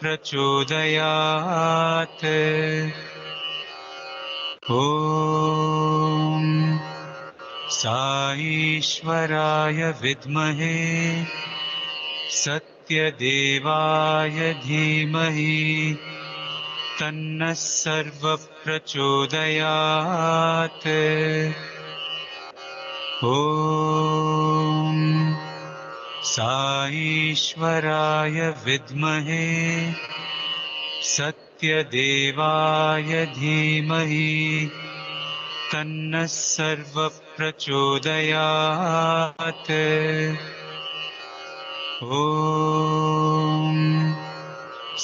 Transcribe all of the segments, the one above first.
प्रचोदयात्। ॐ साईश्वराय विद्महे सत्यदेवाय धीमहि तन्नः सर्वप्रचोदयात्। ॐ साईश्वराय विद्महे सत्यदेवाय धीमहि तन्नः सर्वप्रचोदयात्। ॐ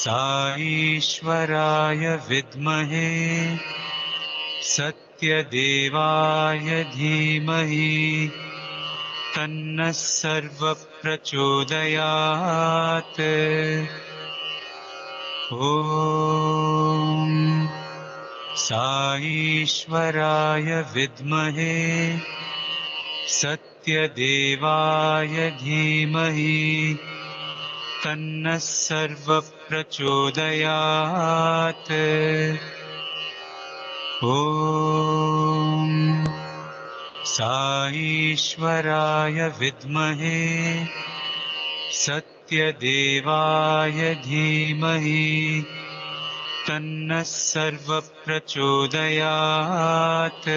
साईश्वराय विद्महे सत्यदेवाय धीमहि तन्नः सर्वप्रचोदयात्। ॐ साईश्वराय विद्महे सत्यदेवाय धीमहि तन्नः सर्वप्रचोदयात्। ॐ साईश्वराय विद्महे सत्यदेवाय धीमहि तन्नः सर्वप्रचोदयात्।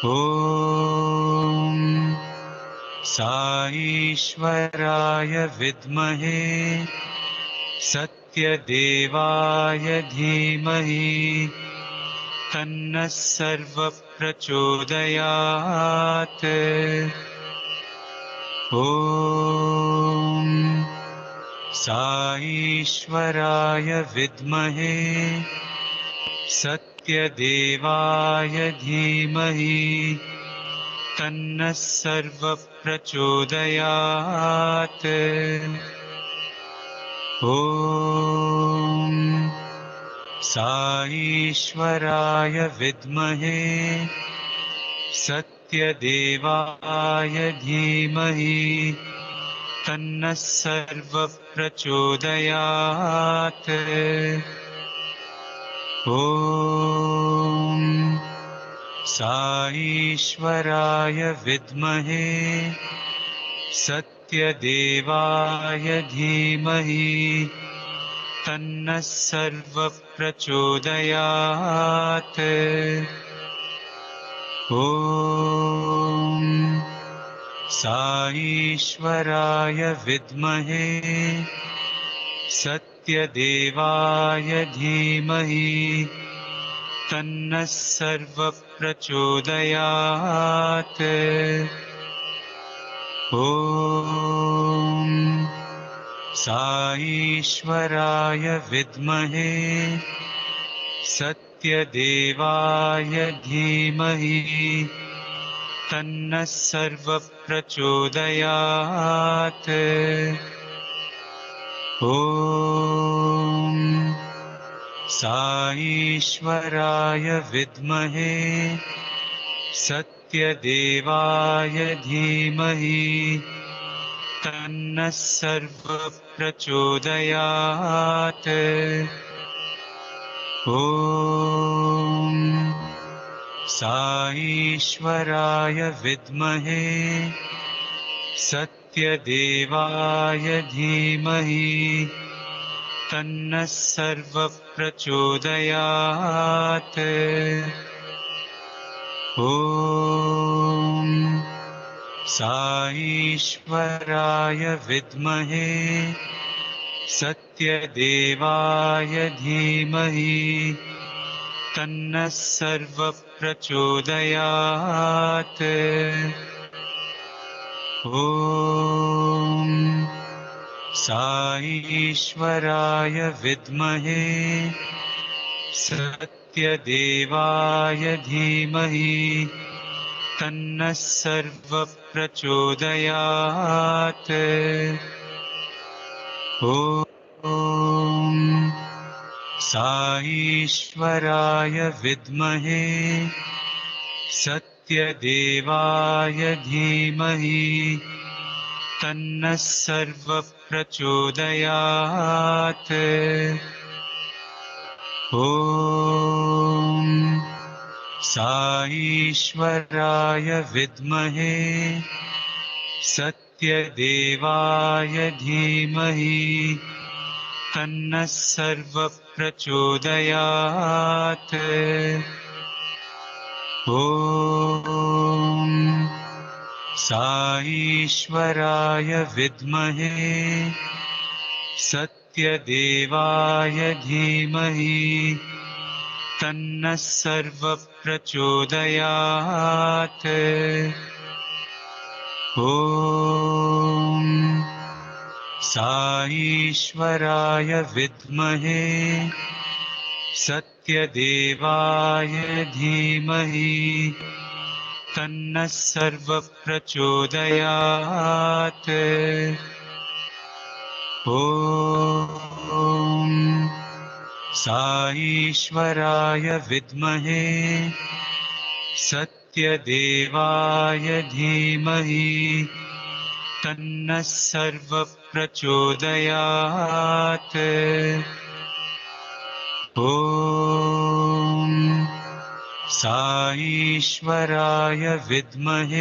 ॐ साईश्वराय विद्महे सत्यदेवाय धीमहि तन्नः सर्वप्रचोदयात्। ॐ साईश्वराय विद्महे सत्यदेवाय धीमहि तन्नः सर्वप्रचोदयात्। ॐ साईश्वराय विद्महे सत्यदेवाय धीमहि तन्नः सर्वप्रचोदयात्। ॐ साईश्वराय विद्महे सत्यदेवाय धीमहि तन्नः सर्वप्रचोदयात्। ॐ साईश्वराय विद्महे सत्यदेवाय धीमहि तन्नः सर्वप्रचोदयात्। ॐ साईश्वराय विद्महे सत्यदेवाय धीमहि तन्नः सर्वप्रचोदयात्। ॐ साईश्वराय विद्महे सत्यदेवाय धीमहि तन्नः सर्वप्रचोदयात्। ॐ साईश्वराय विद्महे सत्यदेवाय धीमहि तन्नः सर्वप्रचोदयात्। ॐ साईश्वराय विद्महे सत्यदेवाय धीमहि तन्नः सर्वप्रचोदयात्। ॐ साईश्वराय विद्महे सत्यदेवाय धीमहि तन्नः सर्वप्रचोदयात्। ॐ साईश्वराय विद्महे सत्यदेवाय धीमहि तन्नः सर्वप्रचोदयात्। ॐ साईश्वराय विद्महे सत्यदेवाय धीमहि तन्नः सर्वप्रचोदयात्। ॐ साईश्वराय विद्महे सत्यदेवाय धीमहि तन्नः सर्वप्रचोदयात्। ॐ साईश्वराय विद्महे सत्यदेवाय धीमहि तन्नः सर्वप्रचोदयात्। ॐ साईश्वराय विद्महे सत्यदेवाय धीमहि तन्नः सर्वप्रचोदयात्। ॐ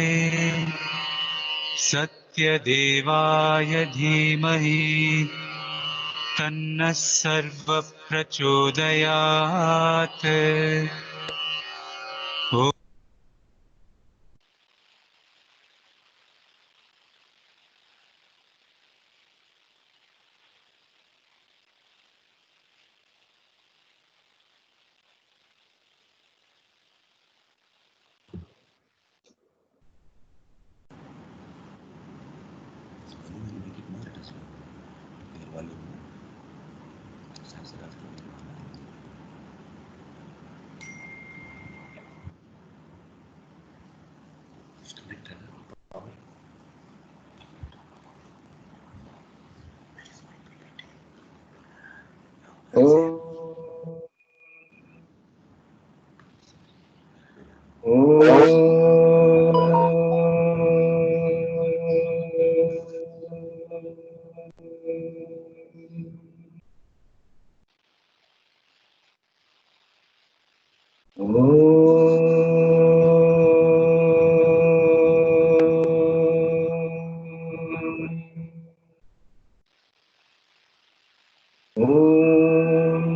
साईश्वराय विद्महे सत्यदेवाय धीमहि तन्नः सर्वप्रचोदयात्। ॐ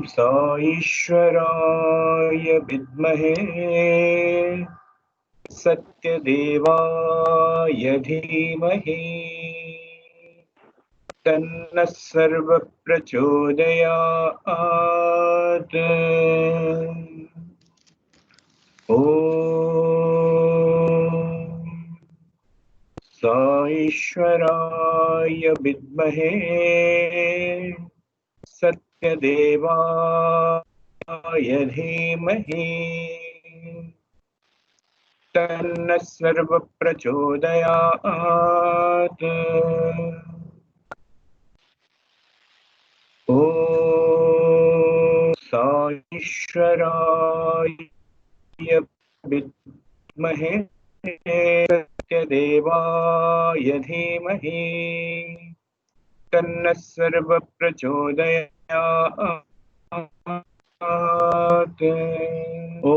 साईश्वराय विद्महे सत्यदेवाय धीमहि तन्नः सर्वप्रचोदयात्। ॐ साईश्वराय विद्महे सत्यदेवाय धीमहि तन्नः सर्वप्रचोदयात्। ॐ साईश्वराय विद्महे सत्यदेवाय धीमहि तन्नः सर्वप्रचोदयात्। ॐ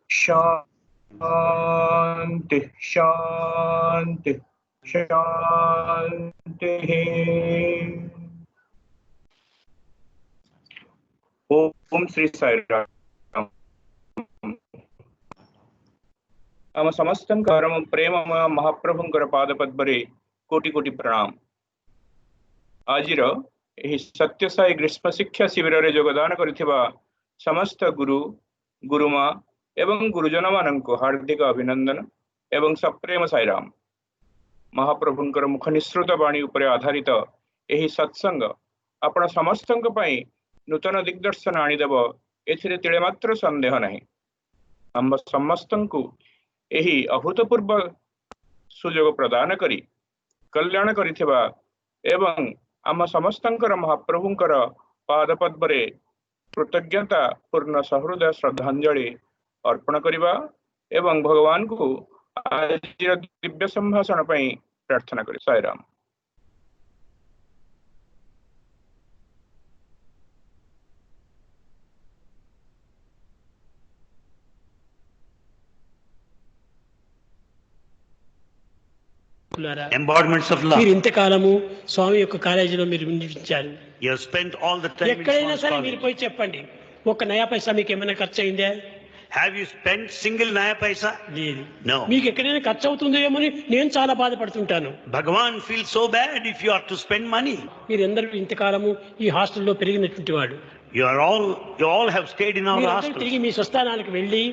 शान्ति शान्ति शान्तिः। ओम श्री साईराम। आम समस्त परम प्रेम महाप्रभुंकर पादपद्मरे कोटि कोटि प्रणाम। आज सत्य साई ग्रीष्म शिक्षा शिविर रे योगदान करिथिबा समस्त गुरु गुरुमा एवं गुरुजन माननको हार्दिक अभिनंदन एवं सप्रेम साईराम। महाप्रभुंकर मुख निसृत वाणी उपरे आधारित एही सत्संग आपण समस्तंक पई नूतन दिग्दर्शन आनीदेव एथिरे तिळे मात्र संदेह नहीं। आम समस्तंकु एही अभूतपूर्व सुजोग प्रदान करी कल्याण करिथिबा एवं आम समस्तंकर महाप्रभुंकर पादपद्मरे कृतज्ञता पूर्ण सहृदय श्रद्धांजलि अर्पण करिबा एवं भगवान को ଆଜିର ଦିବ୍ୟ ସମ୍ଭାଷଣ ପାଇଁ ପ୍ରାର୍ଥନା କରେ। ସାଇରାମ। Embodiments of love. మీరు ఇంతకాలము స్వామి యొక్క కాలేజీలో మీరు వినిపించారు. You have spent all the time in ఎక్కడైనా Swami's సరే మీరు college. పోయి చెప్పండి, ఒక్క నయా పైసా మీకు ఏమైనా ఖర్చు అయిందా? Have you spent single naya paisa? లేదు. No. మీకు ఎక్కడైనా ఖర్చు అవుతుందో ఏమో అని నేను చాలా బాధపడుతుంటాను. Bhagavan feels so bad if you are to spend money. మీరు అందరూ ఇంతకాలము ఈ హాస్టల్లో పెరిగినటువంటి వాడు. You all have stayed in our మీరందరూ తిరిగి hostels. మీ స్వస్థానానికి వెళ్ళి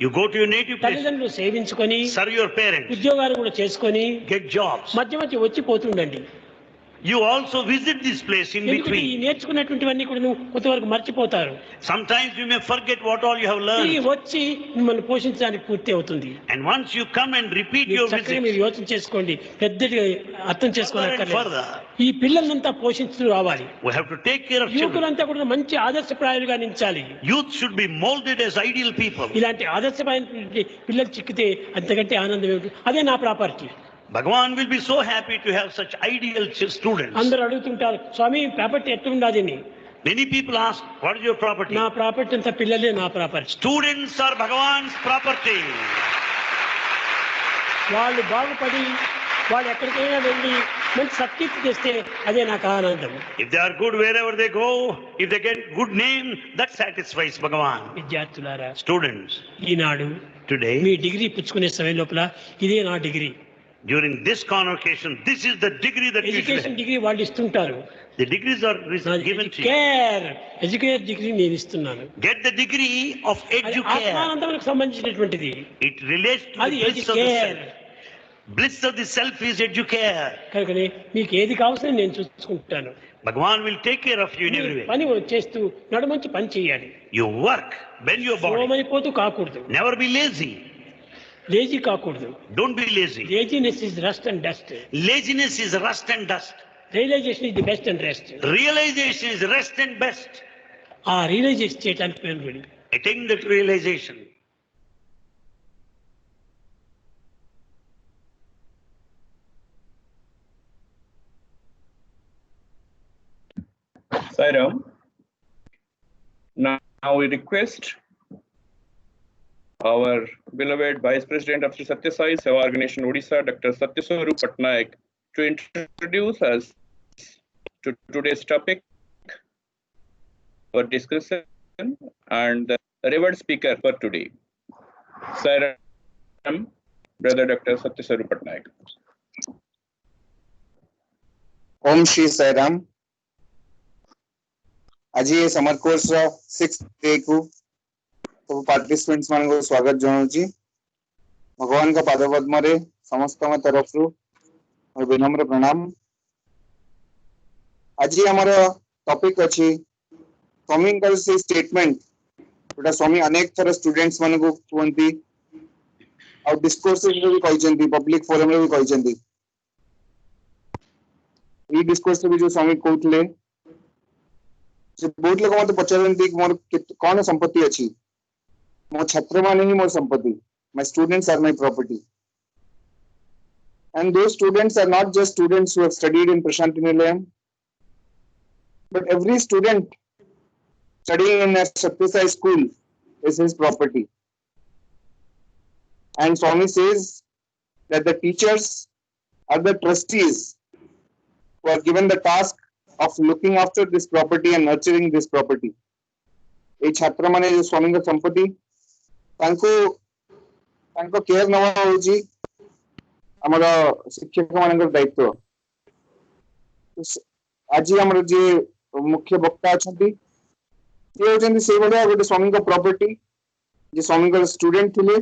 You go to your native place, తల్లిదండ్రులు సేవించుకొని serve your parents, ఉద్యోగాలు కూడా చేసుకొని get jobs. మధ్య మధ్య వచ్చిపోతుండండి. You also visit this place in ఎందుకంటే ఈ between. నేర్చుకున్నటువంటివన్నీ కూడా నువ్వు కొంతవరకు మర్చిపోతారు. Sometimes you may forget what all you have తిరిగి learned. వచ్చి మిమ్మల్ని పోషించడానికి పూర్తి అవుతుంది. And once you come and repeat మీరు your చక్కగా మీరు visit, యోచన చేసుకోండి, పెద్దగా అర్థం further and చేసుకోవాలి. further, ఈ పిల్లలంతా పోషిస్తూ రావాలి. we have to take care of children. యువకులంతా కూడా మంచి ఆదర్శప్రాయాలుగా నిలిచాలి. Youth should be molded as ideal people. ఇలాంటి ఆదర్శమైన పిల్లలు చిక్కితే అంతకంటే ఆనందం ఏమిటి? అదే నా property. Bhagavan will be so happy to have such ideal students. అందరూ అడుగుతుంటారు, స్వామి ప్రాపర్టీ ఎట్లుండాది అని. Many people ask, what is your property? నా ప్రాపర్టీ అంతా పిల్లలే నా property. Students are Bhagavan's property. వాళ్ళు బాగుపడి వాళ్ళు ఎక్కడికైనా వెళ్ళి మంచి సత్కీర్తి చేస్తే అదే నాకు ఆనందం. If they are good wherever they go, if they get good name, that satisfies Bhagavan. విద్యార్థులారా, Students, ఈనాడు today, మీ డిగ్రీ పుచ్చుకునే సమయం లోపల ఇదే నా degree. during this convocation, this is the degree that you should education have. Degree వాళ్ళు ఇస్తుంటారు. The degrees are given to you. Care education degree నేను ఇస్తున్నాను. Get the degree of అది EDUCARE. ఆత్మానందములకు సంబంధించినటువంటిది. It relates to అది the bliss of the educare. self. Bliss of the self is EDUCARE. కనుకనే మీకు ఏది కావాల్సిన నేను చూసుకుంటాను. Bhagavan will take care of you in every way. పని చేస్తూ నడుమంచి పని చేయాలి. You work, bend your body. సోమరిపోతూ కాకూడదు, Never be lazy. లేజీ కాకూడదు. Don't be lazy. Laziness is rust and dust. Laziness is rust and dust. Realisation is the best and rest. Realization is rest and best. ఆ realisation చేయడానికి పేరు. Attain that realization. Sairam. Now we request our beloved Vice President of the Satya Sai Seva Organization Odisha, Dr. Satyaswarup Patnaik, to introduce us to today's topic for discussion and the revered speaker for today. Sairam, Brother Dr. Satyaswarup Patnaik. Om Shri Sairam. आज ये summer course 6th day को सब participants मान को स्वागत जनाऊची। भगवान का पाद पद्म रे समस्त म तरफ रु और विनम्र प्रणाम। आज ये हमारा टॉपिक अछि स्वामी का से स्टेटमेंट बेटा स्वामी अनेक तरह स्टूडेंट्स मान को कुंती और डिस्कोर्स रे भी कहिसेंती, पब्लिक फोरम रे भी कहिसेंती। ई डिस्कोर्स रे भी जो स्वामी कहतले बहुत लोग मत पचारती मोर कौन संपत्ति अच्छी, मो छात्र माने ही मोर संपत्ति, my students are my property, and those students are not just students who have studied in Prashanti Nilayam, but every student studying in a Satya Sai school is his property. And Swami says that the teachers are the trustees who are given the task of looking after this property and nurturing this property. ए छात्र माने जो स्वामी का संपत्ति तांको care नवा होची हमारा शिक्षक मानकर दायित्व। आज हमर जे मुख्य वक्ता अछंती ये होचंती से बडा गोटे स्वामी का प्रॉपर्टी जे स्वामी का स्टूडेंट थिले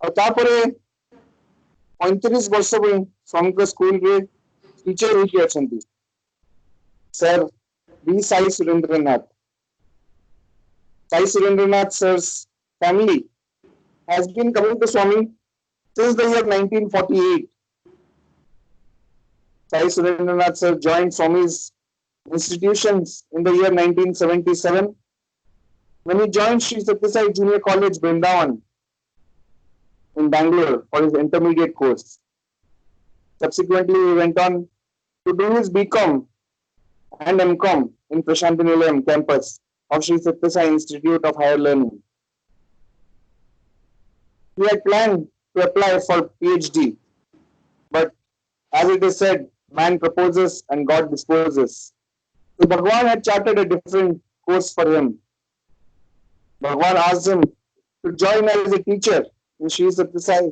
और तापरे 35 वर्ष पे स्वामी का स्कूल रे टीचर होके अछंती। Sir B. Sai Surendranath. Sai Surendranath sir's family has been coming to Swami since the year 1948. Sai Surendranath sir joined Swami's institutions in the year 1977 when he joined Sri Satya Sai Junior College, Vrindavan. in Bangalore for his intermediate course. Subsequently, he went on to do his BCom and MCom in Prashantinilayam campus of Sri Sathya Sai Institute of Higher Learning. He had planned to apply for PhD, but as it is said, man proposes and God disposes. So Bhagwan had charted a different course for him. Bhagwan asked him to join as a teacher in Sri Sathya Sai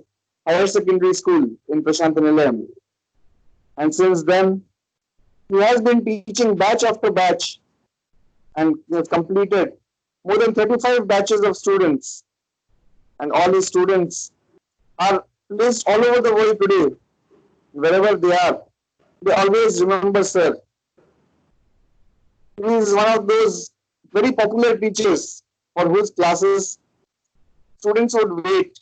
Higher Secondary School in Prashantinilayam. And since then, he has been teaching batch after batch and he has completed more than 35 batches of students. And all his students are placed all over the world today. Wherever they are, they always remember Sir. He is one of those very popular teachers for whose classes students would wait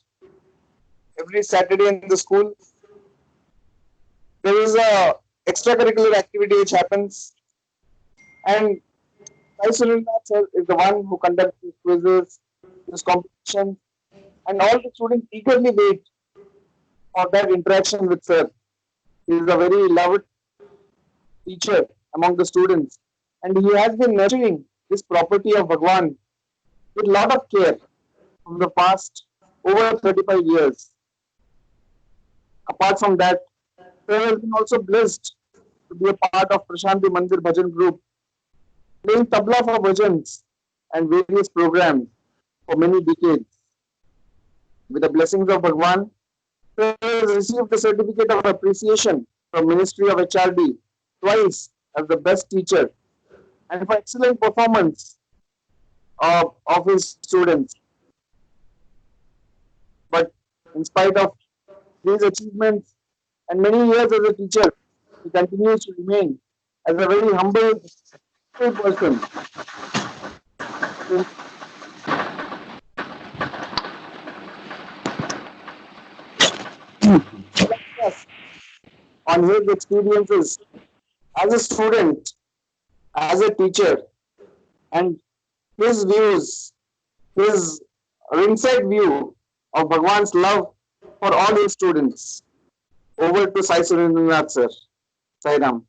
every Saturday in the school. There is a extracurricular activity which happens, and Sai Surendra sir is the one who conducts these quizzes, this competition, and all the students eagerly wait for that interaction with Sir. He is a very loved teacher among the students, and he has been nurturing this property of Bhagwan with a lot of care from the past over 35 years. Apart from that, Sir has been also blessed to be a part of Prashanti Mandir Bhajan group, playing tabla for bhajans and various programs for many decades. With the blessings of Bhagwan, Sir has received the certificate of appreciation from Ministry of HRD twice as the best teacher and for excellent performance of his students. But in spite of these achievements and many years as a teacher, he continues to remain as a very humble person. On his experiences as a student, as a teacher, and his views, his ringside view of Bhagwan's love for all his students. Over to Sai Surendranath sir. Sai Ram.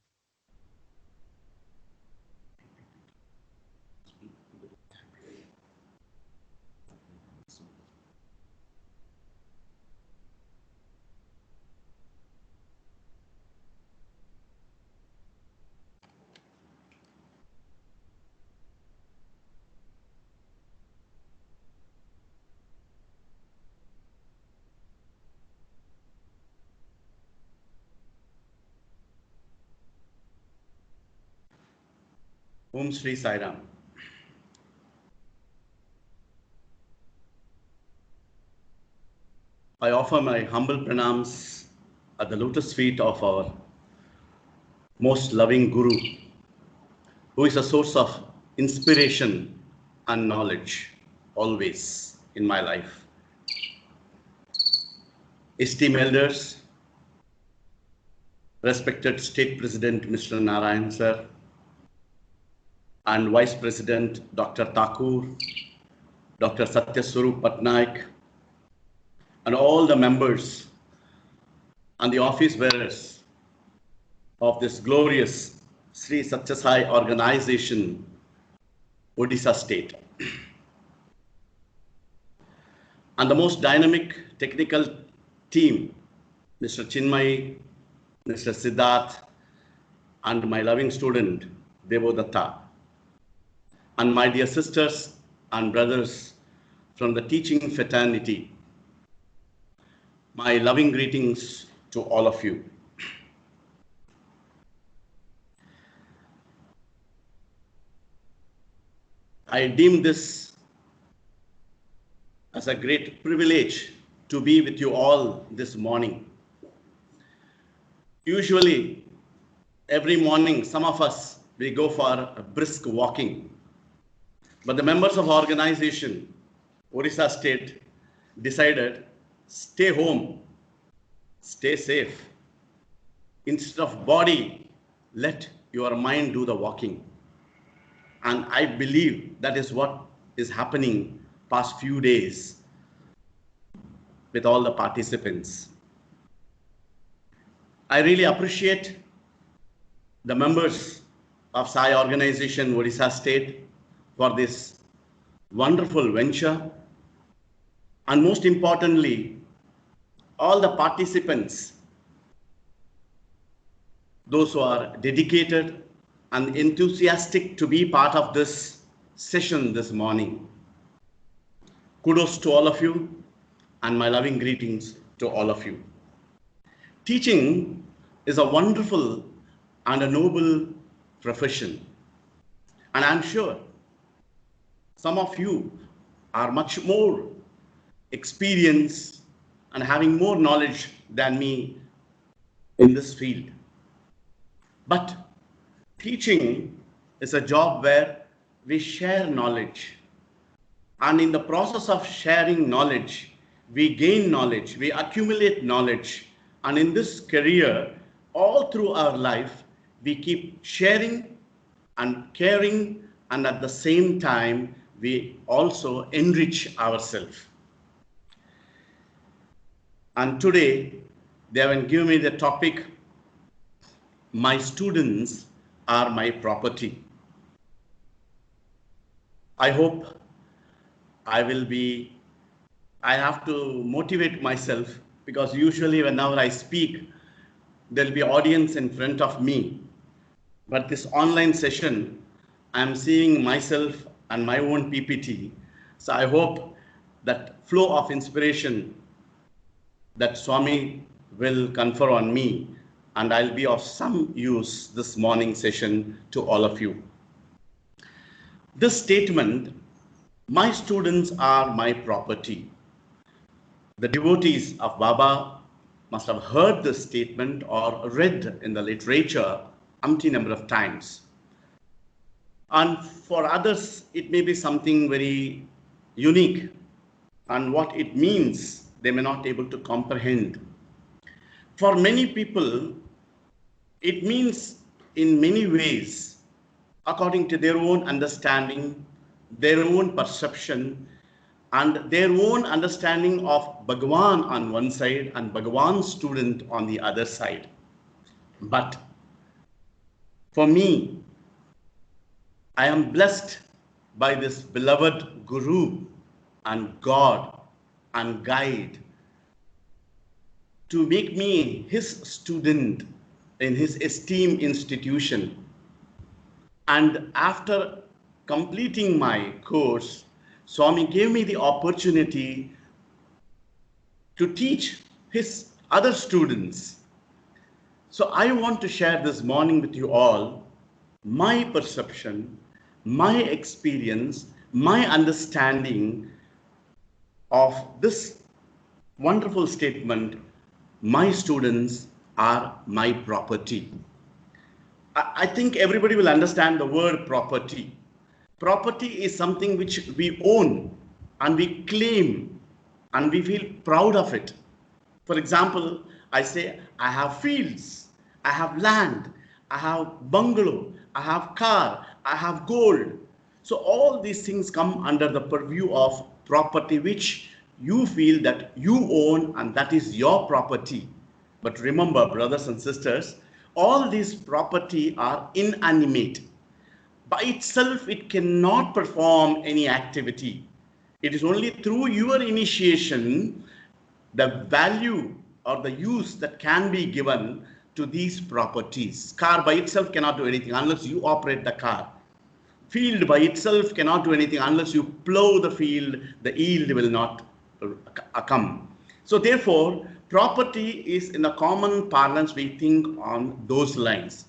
Om Shri Sai Ram. I offer my humble pranams at the lotus feet of our most loving Guru, who is a source of inspiration and knowledge always in my life. Esteemed elders, respected State President Mr. Narayan sir, and Vice President Dr. Thakur, Dr. Satya Swarup Patnaik, and all the members and the office bearers of this glorious Sri Sathya Sai organization, Odisha State. And the most dynamic technical team, Mr. Chinmay, Mr. Siddharth, and my loving student, Devodatta. And my dear sisters and brothers from the teaching fraternity, my loving greetings to all of you. I deem this as a great privilege to be with you all this morning. Usually, every morning, some of us, we go for a brisk walking. But the members of our organization, Odisha State, decided, stay home, stay safe. Instead of body, let your mind do the walking. And I believe that is what is happening past few days. with all the participants. I really appreciate the members of Sai organization, Odisha State, for this wonderful venture. And most importantly, all the participants, those who are dedicated and enthusiastic to be part of this session this morning. Kudos to all of you and my loving greetings to all of you. Teaching is a wonderful and a noble profession. And I'm sure some of you are much more experienced and having more knowledge than me in this field. But teaching is a job where we share knowledge. And in the process of sharing knowledge, we gain knowledge, we accumulate knowledge. And in this career, all through our life, we keep sharing and caring, and at the same time, we also enrich ourselves. And today, they have given me the topic, my students are my property. I hope I have to motivate myself, because usually whenever I speak, there'll be audience in front of me. But this online session, I'm seeing myself and my own PPT. So I hope that flow of inspiration that Swami will confer on me, and I'll be of some use this morning session to all of you. This statement, my students are my property. The devotees of Baba must have heard this statement or read in the literature umpteen number of times. And for others, it may be something very unique, and what it means, they may not be able to comprehend. For many people, it means in many ways, according to their own understanding, their own perception, and their own understanding of Bhagavan on one side and Bhagavan's student on the other side. But for me, I am blessed by this beloved Guru and God and guide to make me his student in his esteemed institution. And after completing my course, Swami gave me the opportunity to teach his other students. So I want to share this morning with you all my perception, my experience, my understanding of this wonderful statement, my students are my property. I think everybody will understand the word property. Property is something which we own and we claim and we feel proud of it. For example, I say, I have fields, I have land, I have bungalow, I have car, I have gold. So all these things come under the purview of property, which you feel that you own and that is your property. But remember, brothers and sisters, all these property are inanimate. By itself, it cannot perform any activity. It is only through your initiation, the value or the use that can be given to these properties. Car by itself cannot do anything unless you operate the car. Field by itself cannot do anything unless you plow the field, the yield will not come. So therefore, property is, in a common parlance, we think on those lines.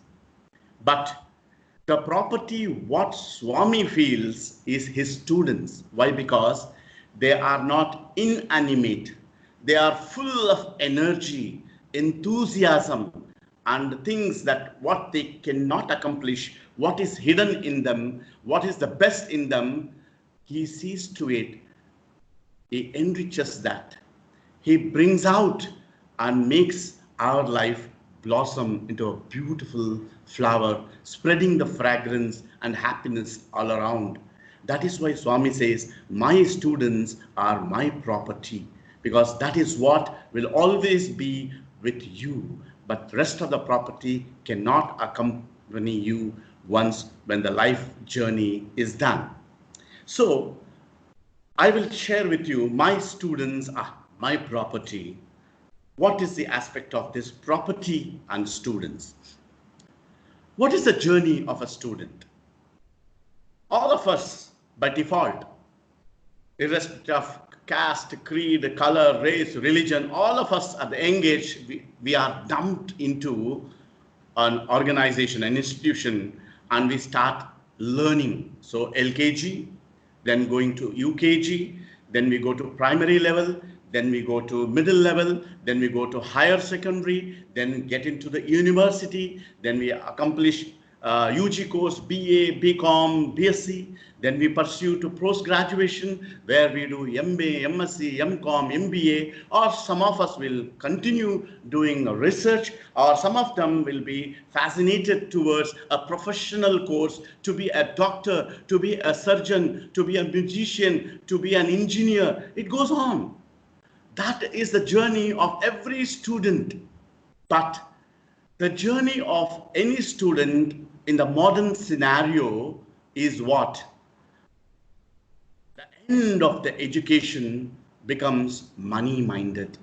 But the property what Swami feels is his students. Why? Because they are not inanimate. They are full of energy, enthusiasm, and things that what they cannot accomplish, what is hidden in them, what is the best in them, he sees to it. He enriches that. He brings out and makes our life blossom into a beautiful flower, spreading the fragrance and happiness all around. That is why Swami says, my students are my property. because that is what will always be with you. But the rest of the property cannot accompany you once when the life journey is done. So I will share with you, my students are my property. What is the aspect of this property and students? What is the journey of a student? All of us, by default, irrespective of caste, creed, color, race, religion, all of us at the young age, we are dumped into an organization, an institution, and we start learning. So LKG, then going to UKG, then we go to primary level, then we go to middle level, then we go to higher secondary, then get into the university, then we accomplish UG course, BA, BCom, BSc, then we pursue to post-graduation where we do MA, MSc, MCom, MBA, or some of us will continue doing research, or some of them will be fascinated towards a professional course to be a doctor, to be a surgeon, to be a musician, to be an engineer. It goes on. That is the journey of every student. But the journey of any student in the modern scenario is what? The end of the education becomes money-minded.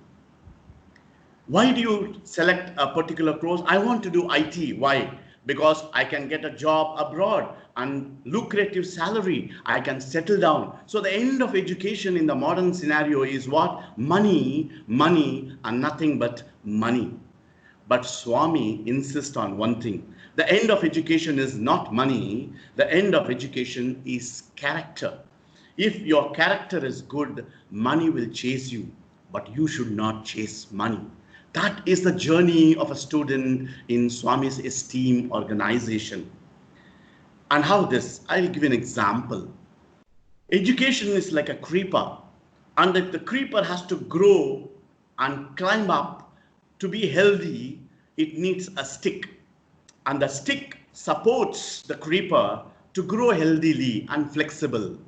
Why do you select a particular course? I want to do IT. Why? Because I can get a job abroad and lucrative salary. I can settle down. So the end of education in the modern scenario is what? Money, money, and nothing but money. But Swami insists on one thing. The end of education is not money. The end of education is character. If your character is good, money will chase you, but you should not chase money. That is the journey of a student in Swami's esteem organization. And how this? I'll give an example. Education is like a creeper, and if the creeper has to grow and climb up to be healthy, it needs a stick. And the stick supports the creeper to grow healthily and flexible.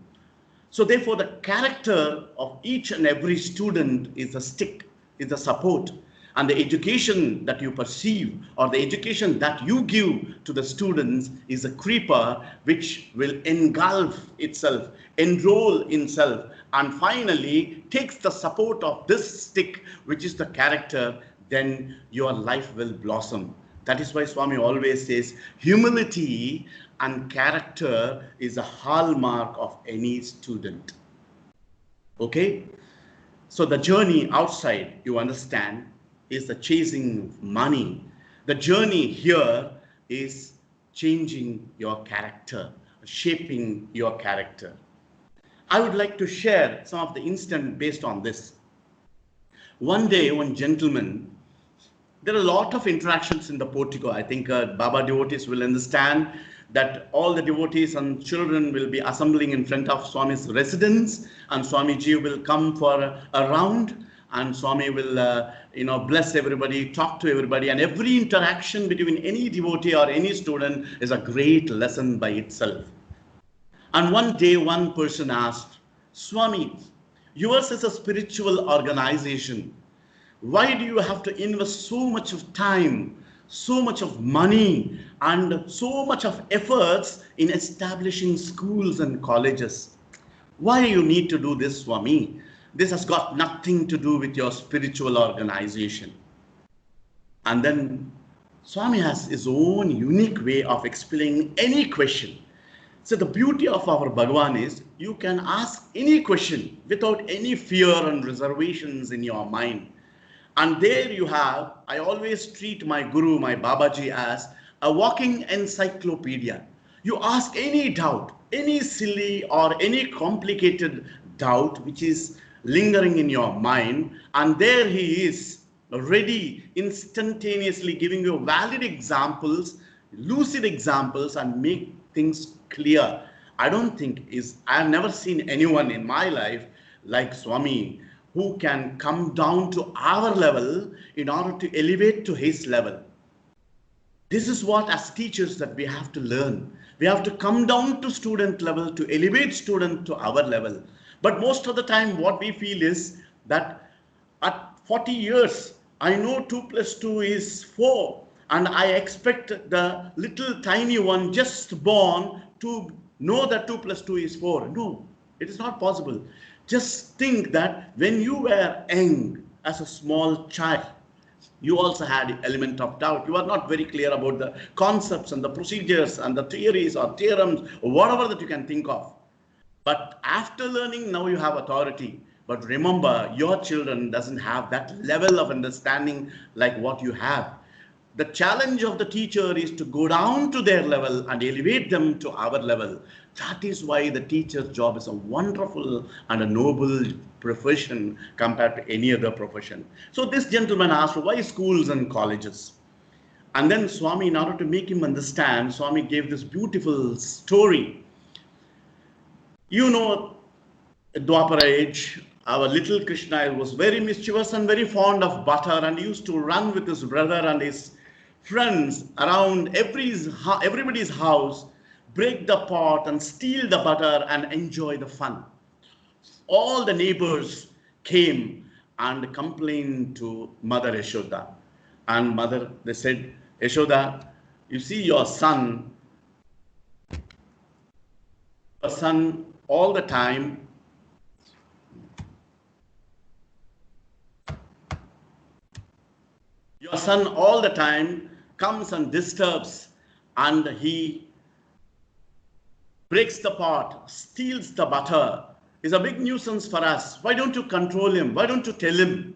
So therefore, the character of each and every student is a stick, is a support. And the education that you perceive or the education that you give to the students is a creeper which will engulf itself, enroll itself, and finally takes the support of this stick, which is the character. Then your life will blossom. That is why Swami always says humility and character is a hallmark of any student. Okay? So the journey outside, you understand, is the chasing money. The journey here is changing your character, shaping your character. I would like to share some of the incidents based on this. One day, one gentleman, there are a lot of interactions in the portico. I think Baba devotees will understand that all the devotees and children will be assembling in front of Swami's residence, and Swamiji will come for a round, and Swami will bless everybody, talk to everybody, and every interaction between any devotee or any student is a great lesson by itself. And one day one person asked, Swami, yours is a spiritual organization. Why do you have to invest so much of time, so much of money, and so much of efforts in establishing schools and colleges? Why do you need to do this, Swami? This has got nothing to do with your spiritual organization. And then Swami has his own unique way of explaining any question. So the beauty of our Bhagavan is you can ask any question without any fear and reservations in your mind. And there you have, I always treat my Guru, my Babaji, as a walking encyclopedia. You ask any doubt, any silly or any complicated doubt which is lingering in your mind, and there he is ready, instantaneously giving you valid examples, lucid examples, and make things clear. I have never seen anyone in my life like Swami who can come down to our level in order to elevate to his level. This is what as teachers that we have to learn. We have to come down to student level to elevate student to our level. But most of the time what we feel is that At 40 years, I know 2 plus 2 is 4. And I expect the little tiny one just born to know that 2 plus 2 is 4. No, it is not possible. Just think that when you were young as a small child, you also had element of doubt. You are not very clear about the concepts and the procedures and the theories or theorems or whatever that you can think of. But after learning, now you have authority. But remember, your children doesn't have that level of understanding like what you have. The challenge of the teacher is to go down to their level and elevate them to our level. That is why the teacher's job is a wonderful and a noble profession compared to any other profession. So this gentleman asked, why schools and colleges? And then Swami, in order to make him understand, Swami gave this beautiful story. You know, Dwapara age, our little Krishna was very mischievous and very fond of butter, and he used to run with his brother and his friends around everybody's house, break the pot and steal the butter and enjoy the fun. All the neighbors came and complained to Mother Yashoda. And mother, they said, Yashoda, you see your son all the time comes and disturbs, and he breaks the pot, steals the butter. He's a big nuisance for us. Why don't you control him? Why don't you tell him?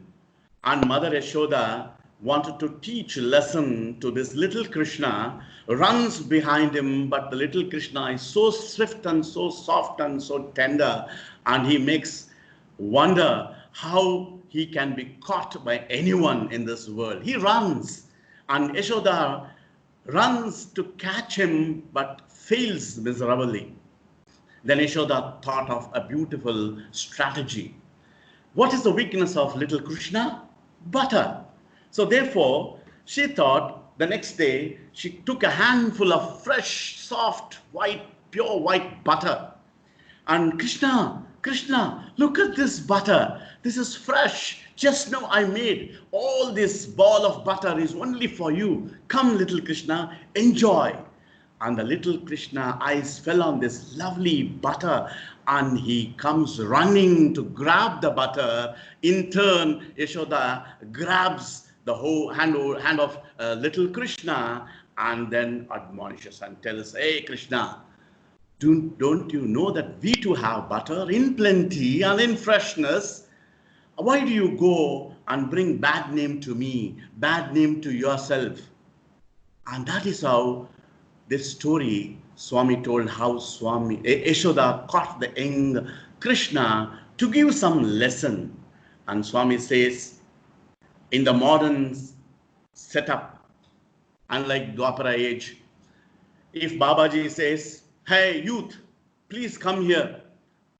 And Mother Yashoda wanted to teach a lesson to this little Krishna, runs behind him, but the little Krishna is so swift and so soft and so tender, and he makes wonder how he can be caught by anyone in this world. He runs, and Yashoda runs to catch him, but fails miserably. Then Yashoda thought of a beautiful strategy. What is the weakness of little Krishna? Butter. So therefore, she thought the next day, she took a handful of fresh, soft, white, pure white butter. And Krishna, look at this butter. This is fresh. Just now I made. All this ball of butter is only for you. Come, little Krishna, enjoy. And the little Krishna eyes fell on this lovely butter, and he comes running to grab the butter. In turn, Yashoda grabs the whole hand of little Krishna and then admonishes and tells, hey Krishna, don't you know that we too have butter in plenty and in freshness? Why do you go and bring bad name to me, bad name to yourself? And that is how this story Swami told, how Yashoda caught the young Krishna to give some lesson. And Swami says, in the modern setup, unlike Dwapara age, if Babaji says, hey youth, please come here.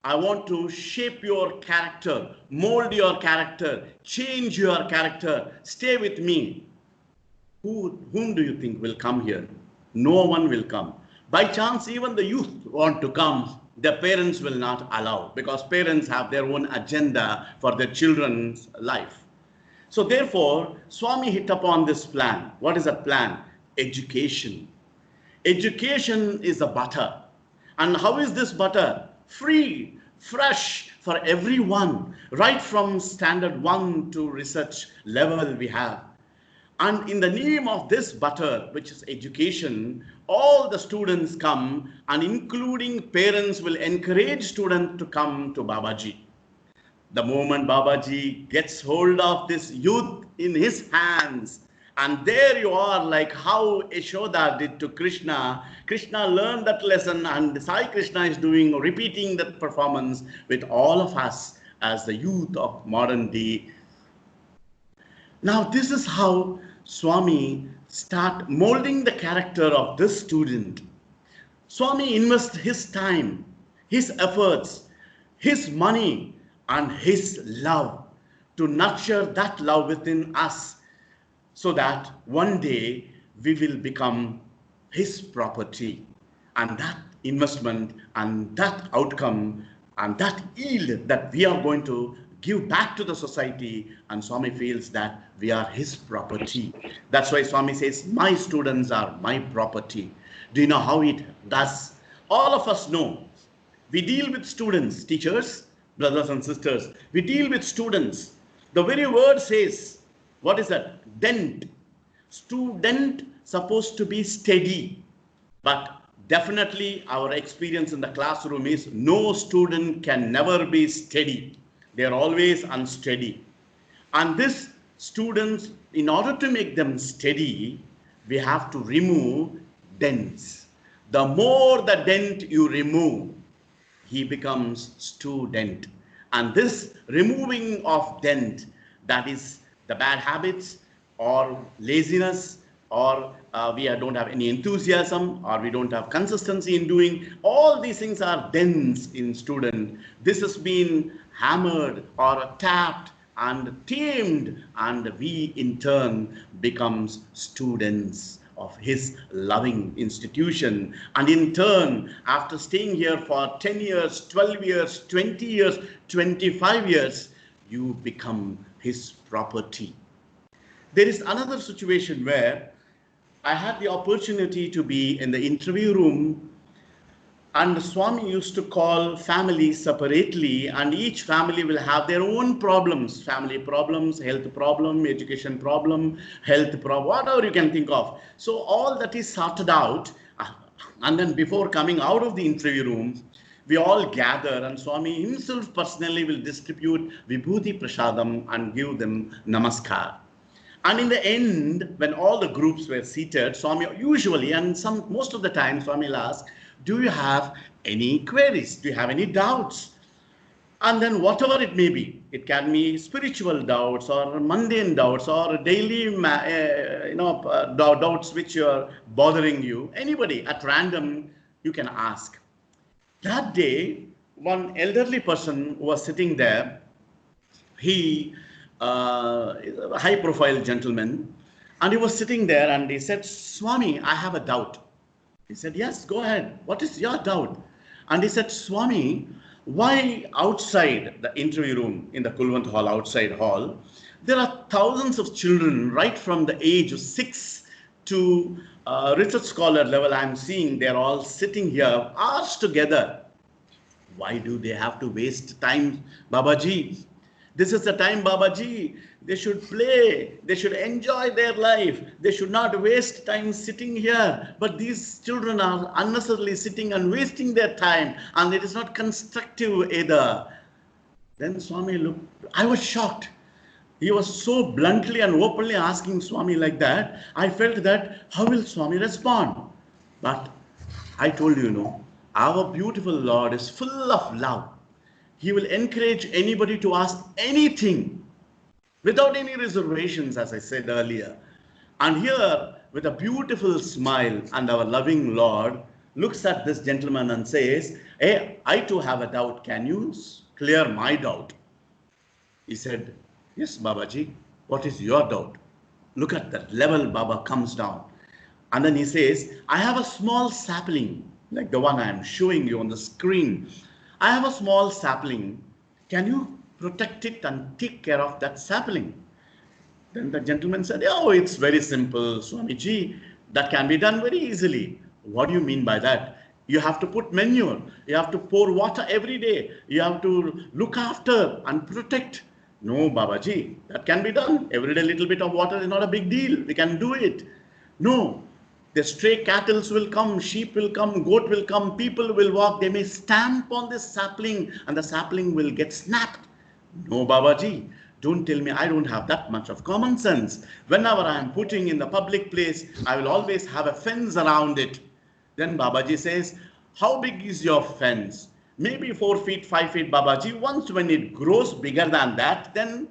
I want to shape your character, mold your character, change your character, stay with me. Whom do you think will come here? No one will come. By chance, even the youth want to come, the parents will not allow, because parents have their own agenda for their children's life. So therefore, Swami hit upon this plan. What is that plan? Education. Education is the butter. And how is this butter? Free, fresh for everyone, right from standard 1 to research level we have. And in the name of this butter, which is education, all the students come, and including parents will encourage students to come to Babaji. The moment Babaji gets hold of this youth in his hands, and there you are, like how Yashoda did to Krishna. Krishna learned that lesson, and Sai Krishna is repeating that performance with all of us as the youth of modern day. Now this is how Swami start molding the character of this student. Swami invests his time, his efforts, his money, and his love to nurture that love within us, so that one day we will become his property. And that investment and that outcome and that yield that we are going to give back to the society, and Swami feels that we are his property. That's why Swami says, my students are my property. Do you know how it does? All of us know. We deal with students, teachers, brothers and sisters. We deal with students. The very word says, what is that? Dent. Student supposed to be steady. But definitely our experience in the classroom is no student can never be steady. They are always unsteady. And this students, in order to make them steady, we have to remove dents. The more the dent you remove, he becomes student. And this removing of dent, that is the bad habits or laziness, or we don't have any enthusiasm, or we don't have consistency in doing, all these things are dents in student. This has been hammered or tapped and tamed, and we in turn becomes students of his loving institution. And in turn, after staying here for 10 years, 12 years, 20 years, 25 years, you become his property. There is another situation where I had the opportunity to be in the interview room, and Swami used to call families separately, and each family will have their own problems, family problems, health problem, education problem, health problem, whatever you can think of. So all that is sorted out, and then before coming out of the interview room, we all gather, and Swami himself personally will distribute Vibhuti Prasadam and give them Namaskar. And in the end, when all the groups were seated, Swami usually, and most of the time, Swami will ask, do you have any queries? Do you have any doubts? And then whatever it may be, it can be spiritual doubts or mundane doubts or daily doubts which are bothering you. Anybody at random, you can ask. That day, one elderly person was sitting there. He a high-profile gentleman, and he was sitting there and he said, Swami, I have a doubt. He said, yes, go ahead. What is your doubt? And he said, Swami, why outside the interview room in the Kulwant Hall, outside hall, there are thousands of children right from the age of 6 to research scholar level. I'm seeing they're all sitting here hours together. Why do they have to waste time, Babaji? This is the time, Babaji. They should play. They should enjoy their life. They should not waste time sitting here. But these children are unnecessarily sitting and wasting their time. And it is not constructive either. Then Swami looked. I was shocked. He was so bluntly and openly asking Swami like that. I felt that, how will Swami respond? But I told you, our beautiful Lord is full of love. He will encourage anybody to ask anything without any reservations, as I said earlier. And here, with a beautiful smile, and our loving Lord looks at this gentleman and says, hey, I too have a doubt. Can you clear my doubt? He said, yes, Babaji. What is your doubt? Look at that level Baba comes down. And then he says, I have a small sapling, like the one I am showing you on the screen. I have a small sapling. Can you protect it and take care of that sapling? Then the gentleman said, oh, it's very simple, Swamiji. That can be done very easily. What do you mean by that? You have to put manure. You have to pour water every day. You have to look after and protect. No, Babaji, that can be done. Every day, little bit of water is not a big deal. We can do it. No. The stray cattle will come, sheep will come, goat will come, people will walk. They may stamp on this sapling and the sapling will get snapped. No, Babaji, don't tell me I don't have that much of common sense. Whenever I am putting in the public place, I will always have a fence around it. Then Babaji says, how big is your fence? Maybe 4 feet, 5 feet, Babaji. Once when it grows bigger than that, then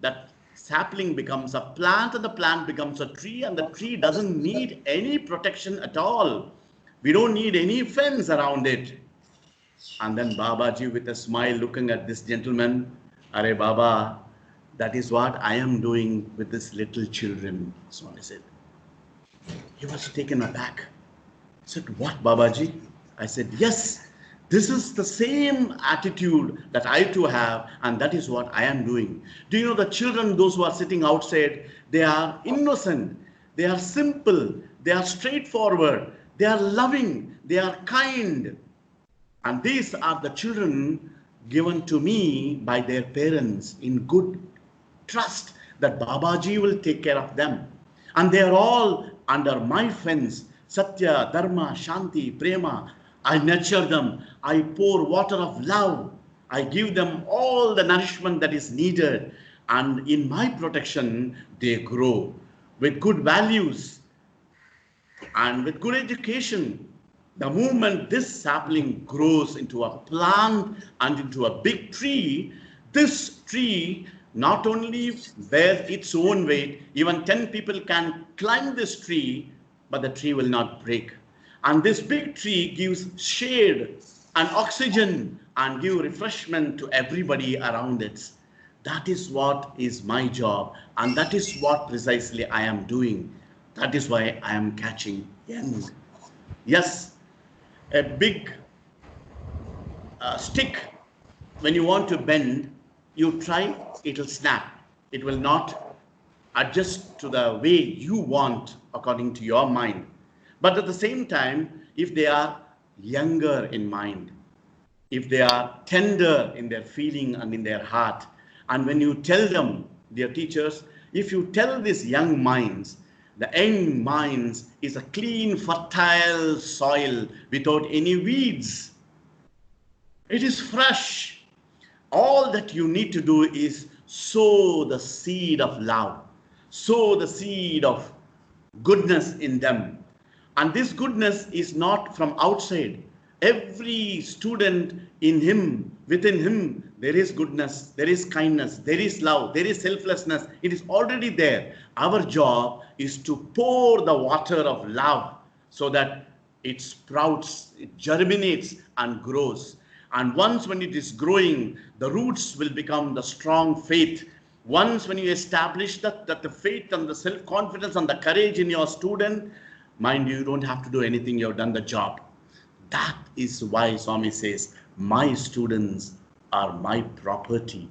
that sapling becomes a plant and the plant becomes a tree, and the tree doesn't need any protection at all. We don't need any fence around it. And then Babaji with a smile looking at this gentleman, Are Baba, that is what I am doing with this little children, Swami said. He was taken aback. He said, what, Babaji? I said, yes, This is the same attitude that I too have, and that is what I am doing. Do you know the children, those who are sitting outside, they are innocent, they are simple, they are straightforward, they are loving, they are kind. And these are the children given to me by their parents in good trust that Babaji will take care of them. And they are all under my fence. Satya, Dharma, Shanti, Prema. I nurture them. I pour water of love. I give them all the nourishment that is needed. And in my protection, they grow with good values and with good education. The moment this sapling grows into a plant and into a big tree, this tree not only bears its own weight, even 10 people can climb this tree, but the tree will not break. And this big tree gives shade and oxygen and give refreshment to everybody around it. That is what is my job, and that is what precisely I am doing. That is why I am catching young. Yes, a big stick, when you want to bend, you try, it will snap. It will not adjust to the way you want according to your mind. But at the same time, if they are younger in mind, if they are tender in their feeling and in their heart, and when you tell them, dear teachers, if you tell these young minds, the young minds is a clean, fertile soil without any weeds. It is fresh. All that you need to do is sow the seed of love, sow the seed of goodness in them. And this goodness is not from outside. Every student in him, within him, there is goodness, there is kindness, there is love, there is selflessness. It is already there. Our job is to pour the water of love so that it sprouts, it germinates and grows. And once when it is growing, the roots will become the strong faith. Once when you establish that the faith and the self-confidence and the courage in your student, mind you don't have to do anything, you have done the job. That is why Swami says, my students are my property.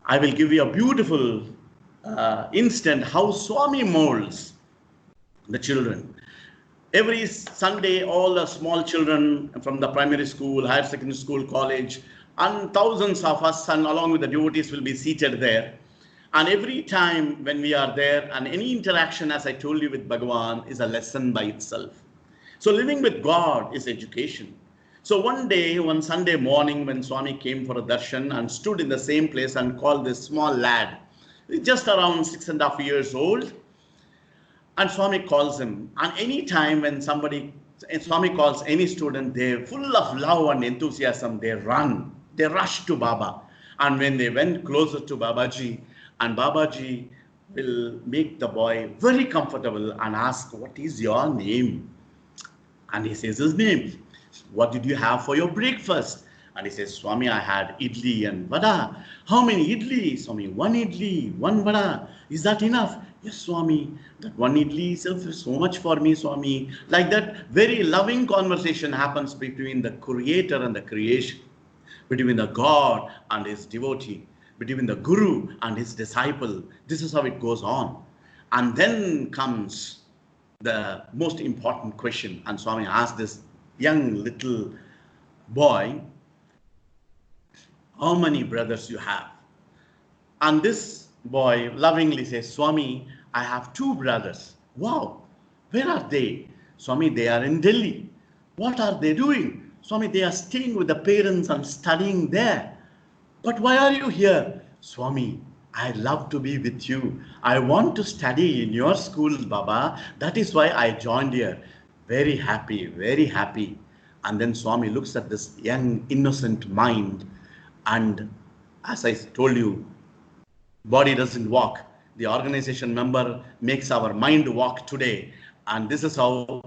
I will give you a beautiful instant how Swami molds the children. Every Sunday, all the small children from the primary school, higher secondary school, college, and thousands of us and along with the devotees will be seated there. And every time when we are there, and any interaction, as I told you, with Bhagavan is a lesson by itself. So living with God is education. So one day, one Sunday morning, when Swami came for a darshan and stood in the same place and called this small lad, just around 6.5 years old, and Swami calls him. And any time when Swami calls any student, they're full of love and enthusiasm, they run, they rush to Baba. And when they went closer to Babaji, and Babaji will make the boy very comfortable and ask, what is your name? And he says his name. What did you have for your breakfast? And he says, Swami, I had idli and vada. How many idli? Swami, one idli, one vada. Is that enough? Yes, Swami, that one idli is so much for me, Swami. Like that, very loving conversation happens between the creator and the creation, between the God and his devotee, between the guru and his disciple. This is how it goes on. And then comes the most important question. And Swami asked this young little boy, how many brothers you have? And this boy lovingly says, Swami, I have 2 brothers. Wow, where are they? Swami, they are in Delhi. What are they doing? Swami, they are staying with the parents and studying there. But why are you here? Swami, I love to be with you. I want to study in your school, Baba. That is why I joined here. Very happy, very happy. And then Swami looks at this young, innocent mind. And as I told you, body doesn't walk. The organization member makes our mind walk today. And this is how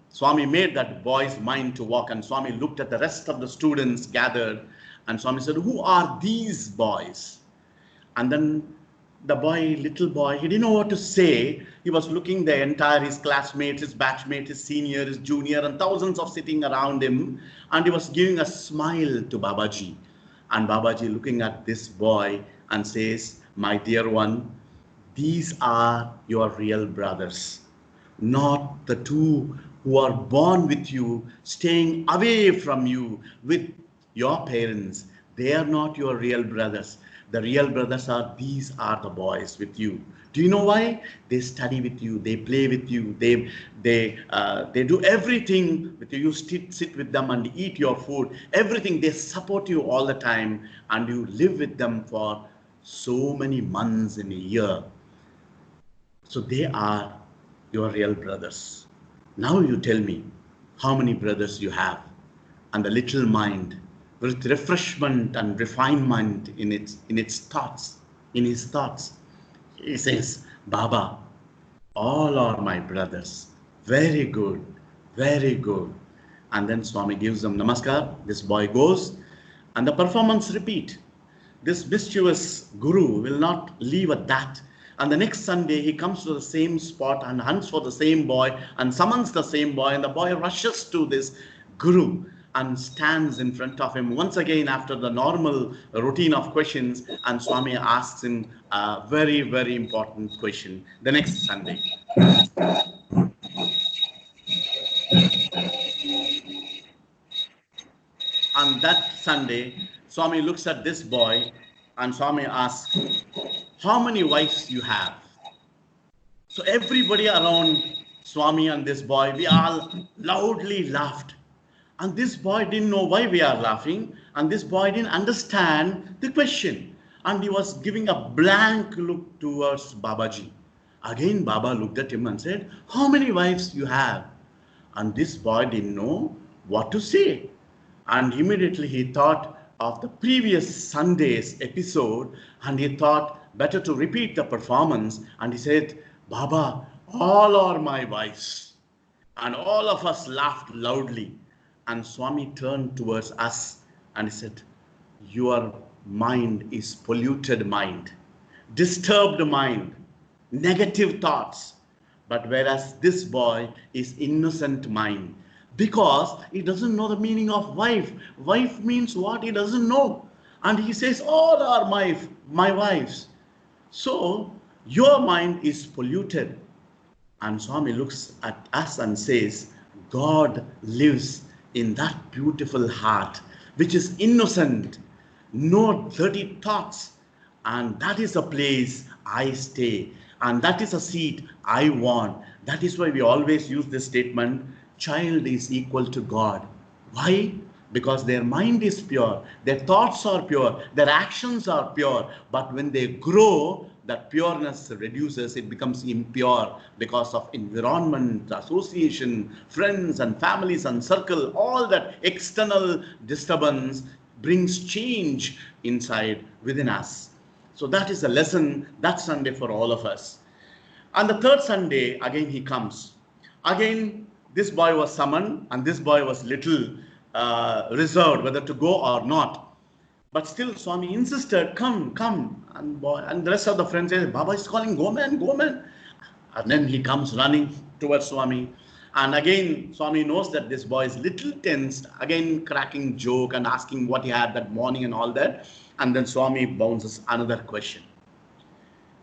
Swami made that boy's mind to walk. And Swami looked at the rest of the students gathered. And Swami said, who are these boys? And then the boy, little boy, he didn't know what to say. He was looking the entire, his classmates, his batchmates, his senior, his junior, and thousands of sitting around him. And he was giving a smile to Babaji. And Babaji looking at this boy and says, my dear one, these are your real brothers, not the two who are born with you, staying away from you with your parents. They are not your real brothers. The real brothers are, these are the boys with you. Do you know why? They study with you, they play with you, they do everything with you. You sit with them and eat your food, everything. They support you all the time, and you live with them for so many months in a year. So they are your real brothers. Now you tell me how many brothers you have. And the little mind, with refreshment and refinement in its thoughts, in his thoughts, he says, Baba, all are my brothers. Very good, very good. And then Swami gives them namaskar. This boy goes, and the performance repeat. This mischievous guru will not leave at that. And the next Sunday, he comes to the same spot and hunts for the same boy and summons the same boy. And the boy rushes to this guru and stands in front of him once again after the normal routine of questions. And Swami asks him a very, very important question the next Sunday. On that Sunday, Swami looks at this boy and Swami asks, how many wives you have? So everybody around Swami and this boy, we all loudly laughed. And this boy didn't know why we are laughing. And this boy didn't understand the question. And he was giving a blank look towards Babaji. Again, Baba looked at him and said, how many wives you have? And this boy didn't know what to say. And immediately he thought of the previous Sunday's episode, and he thought better to repeat the performance. And he said, Baba, all are my wives. And all of us laughed loudly. And Swami turned towards us and he said, your mind is polluted mind, disturbed mind, negative thoughts. But whereas this boy is innocent mind, because he doesn't know the meaning of wife. Wife means what? He doesn't know. And he says, all are my wives. So your mind is polluted. And Swami looks at us and says, God lives in that beautiful heart, which is innocent, no dirty thoughts. And that is a place I stay. And that is a seat I want. That is why we always use this statement, child is equal to God. Why? Because their mind is pure, their thoughts are pure, their actions are pure. But when they grow, that pureness reduces, it becomes impure because of environment, association, friends and families and circle. All that external disturbance brings change inside within us. So that is a lesson that Sunday for all of us. And the third Sunday, again he comes. Again, this boy was summoned, and this boy was little reserved whether to go or not. But still Swami insisted, come. And the rest of the friends said, Baba is calling, go man. And then he comes running towards Swami. And again, Swami knows that this boy is little tensed, again cracking joke and asking what he had that morning and all that. And then Swami bounces another question.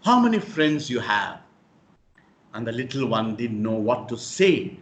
How many friends you have? And the little one didn't know what to say.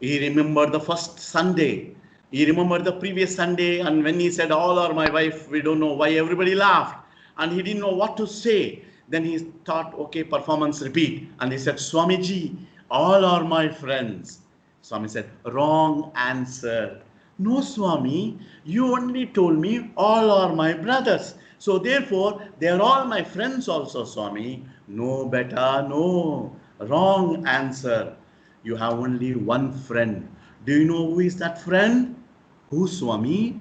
He remembered the first Sunday. He remembered the previous Sunday, and when he said, all are my wife, we don't know why everybody laughed. And he didn't know what to say. Then he thought, okay, performance repeat. And he said, Swamiji, all are my friends. Swami said, wrong answer. No, Swami, you only told me all are my brothers. So therefore, they are all my friends also, Swami. No, beta, no. Wrong answer. You have only one friend. Do you know who is that friend? Who, Swami?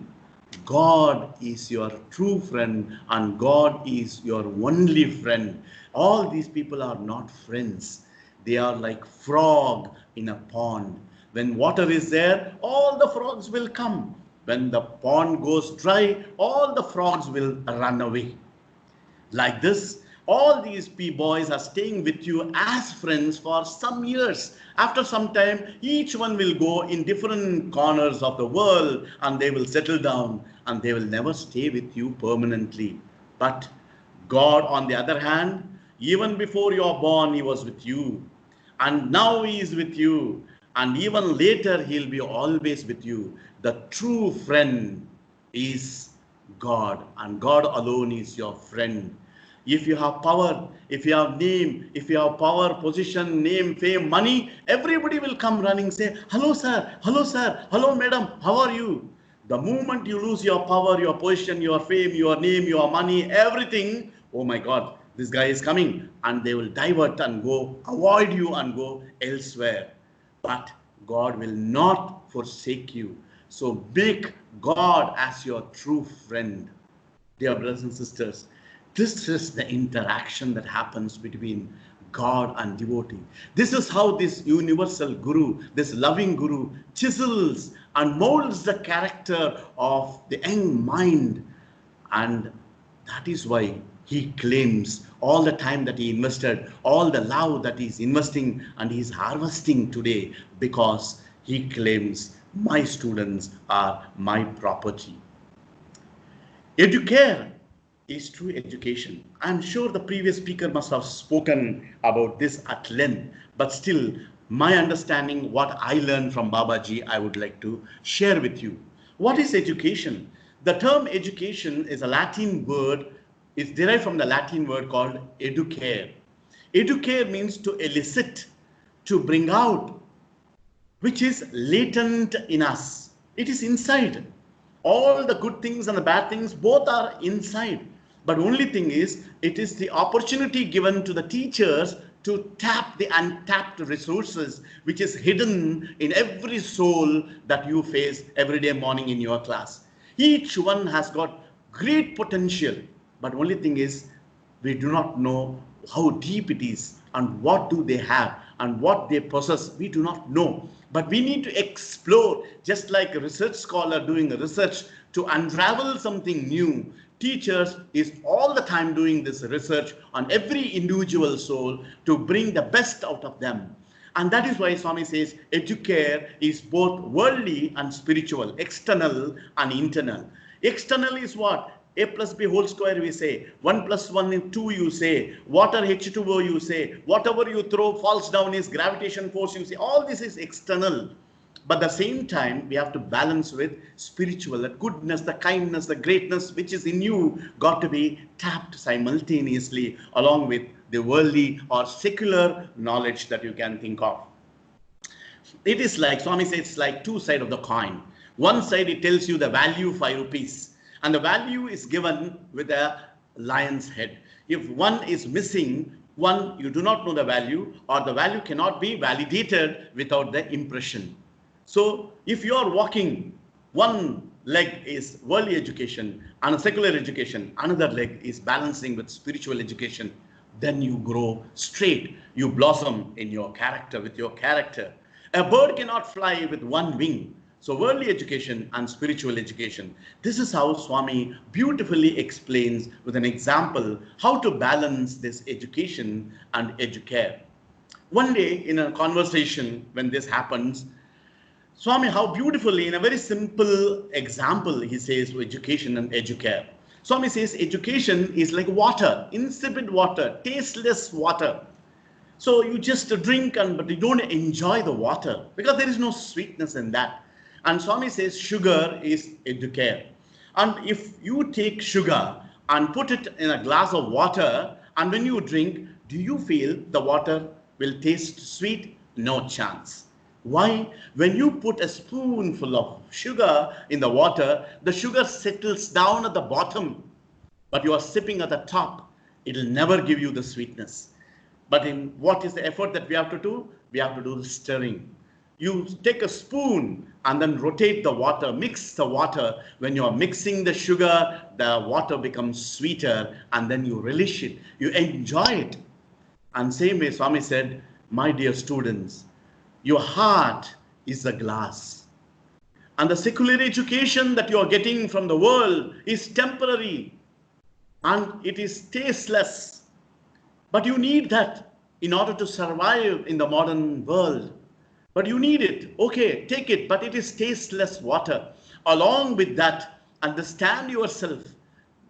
God is your true friend, and God is your only friend. All these people are not friends. They are like frog in a pond. When water is there, all the frogs will come. When the pond goes dry, all the frogs will run away. Like this, All these boys are staying with you as friends for some years. After some time, each one will go in different corners of the world and they will settle down and they will never stay with you permanently. But God, on the other hand, even before you are born, He was with you. And now He is with you. And even later, He'll be always with you. The true friend is God, and God alone is your friend. If you have power, if you have name, if you have power, position, name, fame, money, everybody will come running, say, hello sir, hello madam, how are you? The moment you lose your power, your position, your fame, your name, your money, everything, oh my God, this guy is coming, and they will divert and go, avoid you and go elsewhere. But God will not forsake you. So make God as your true friend. Dear brothers and sisters, this is the interaction that happens between God and devotee. This is how this universal Guru, this loving Guru, chisels and molds the character of the young mind. And that is why he claims all the time that he invested, all the love that he's investing and he's harvesting today, because he claims my students are my property. EDUCARE is true education. I'm sure the previous speaker must have spoken about this at length, but still, my understanding, what I learned from Babaji, I would like to share with you. What is education? The term education is a Latin word, it's derived from the Latin word called educare. Educare means to elicit, to bring out, which is latent in us. It is inside. All the good things and the bad things, both are inside. But only thing is, it is the opportunity given to the teachers to tap the untapped resources which is hidden in every soul that you face every day morning in your class. Each one has got great potential, but only thing is, we do not know how deep it is and what do they have and what they possess. We do not know. But we need to explore, just like a research scholar doing a research to unravel something new. Teachers is all the time doing this research on every individual soul to bring the best out of them. And that is why Swami says EDUCARE is both worldly and spiritual, external and internal. External is what? A plus B whole square we say, 1 plus 1 is 2 you say, water H2O you say, whatever you throw falls down is gravitation force you say, all this is external. But at the same time, we have to balance with spiritual, the goodness, the kindness, the greatness which is in you got to be tapped simultaneously along with the worldly or secular knowledge that you can think of. It is like, Swami says, it's like two sides of the coin. One side it tells you the value 5 rupees. And the value is given with a lion's head. If one is missing, one, you do not know the value, or the value cannot be validated without the impression. So if you are walking, one leg is worldly education and a secular education, another leg is balancing with spiritual education, then you grow straight, you blossom in your character, with your character. A bird cannot fly with one wing. So worldly education and spiritual education. This is how Swami beautifully explains with an example how to balance this education and EDUCARE. One day in a conversation when this happens, Swami, how beautifully, in a very simple example, he says education and EDUCARE. Swami says education is like water, insipid water, tasteless water. So you just drink but you don't enjoy the water because there is no sweetness in that. And Swami says sugar is EDUCARE. And if you take sugar and put it in a glass of water, and when you drink, do you feel the water will taste sweet? No chance. Why? When you put a spoonful of sugar in the water, the sugar settles down at the bottom, but you are sipping at the top. It will never give you the sweetness. But in what is the effort that we have to do? We have to do the stirring. You take a spoon and then rotate the water, mix the water. When you are mixing the sugar, the water becomes sweeter, and then you relish it. You enjoy it. And same way Swami said, my dear students, your heart is a glass. And the secular education that you are getting from the world is temporary. And it is tasteless. But you need that in order to survive in the modern world. But you need it. Okay, take it, but it is tasteless water. Along with that, understand yourself.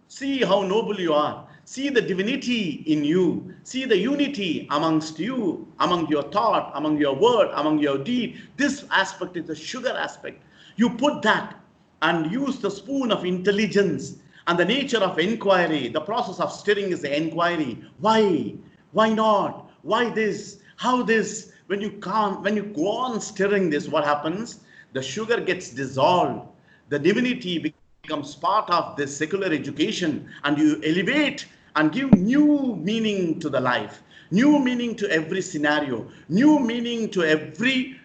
See how noble you are. See the divinity in you. See the unity amongst you, among your thought, among your word, among your deed. This aspect is the sugar aspect. You put that and use the spoon of intelligence and the nature of inquiry. The process of stirring is the inquiry. Why? Why not? Why this? How this? When you go on stirring this, what happens? The sugar gets dissolved. The divinity becomes part of this secular education, and you elevate and give new meaning to the life, new meaning to every scenario, new meaning to every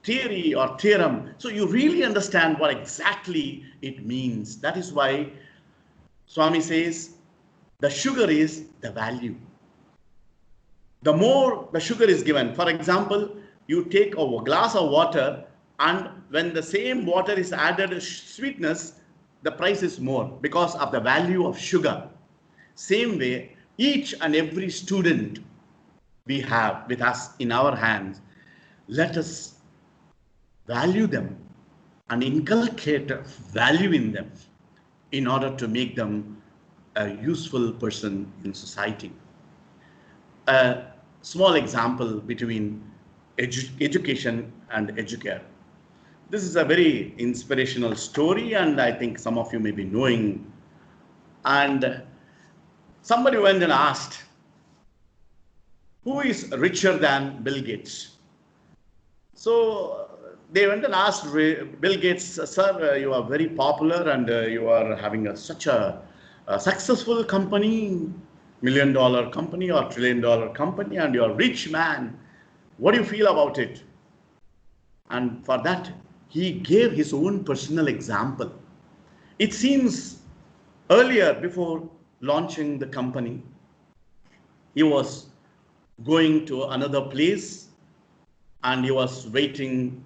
theory or theorem. So you really understand what exactly it means. That is why Swami says the sugar is the value. The more the sugar is given, for example, you take a glass of water, and when the same water is added sweetness, the price is more because of the value of sugar. Same way, each and every student we have with us in our hands, let us value them and inculcate value in them in order to make them a useful person in society. A small example between education and EDUCARE. This is a very inspirational story, and I think some of you may be knowing. And somebody went and asked, who is richer than Bill Gates? So they went and asked Bill Gates, sir, you are very popular and you are having such a successful company, $1 million company or $1 trillion company, and you're a rich man. What do you feel about it? And for that, he gave his own personal example. It seems earlier, before launching the company, he was going to another place and he was waiting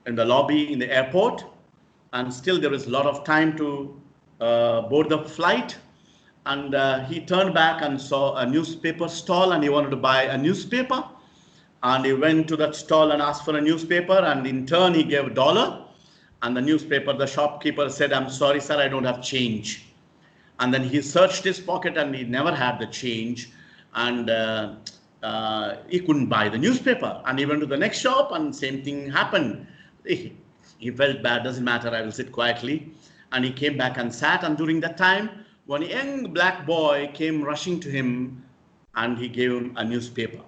in the lobby in the airport, and still there is a lot of time to board the flight. And he turned back and saw a newspaper stall, and he wanted to buy a newspaper. And he went to that stall and asked for a newspaper, and in turn he gave $1. And the newspaper, the shopkeeper said, I'm sorry, sir, I don't have change. And then he searched his pocket and he never had the change. And he couldn't buy the newspaper. And he went to the next shop and same thing happened. He felt bad, doesn't matter, I will sit quietly. And he came back and sat. And during that time, one young black boy came rushing to him and he gave him a newspaper.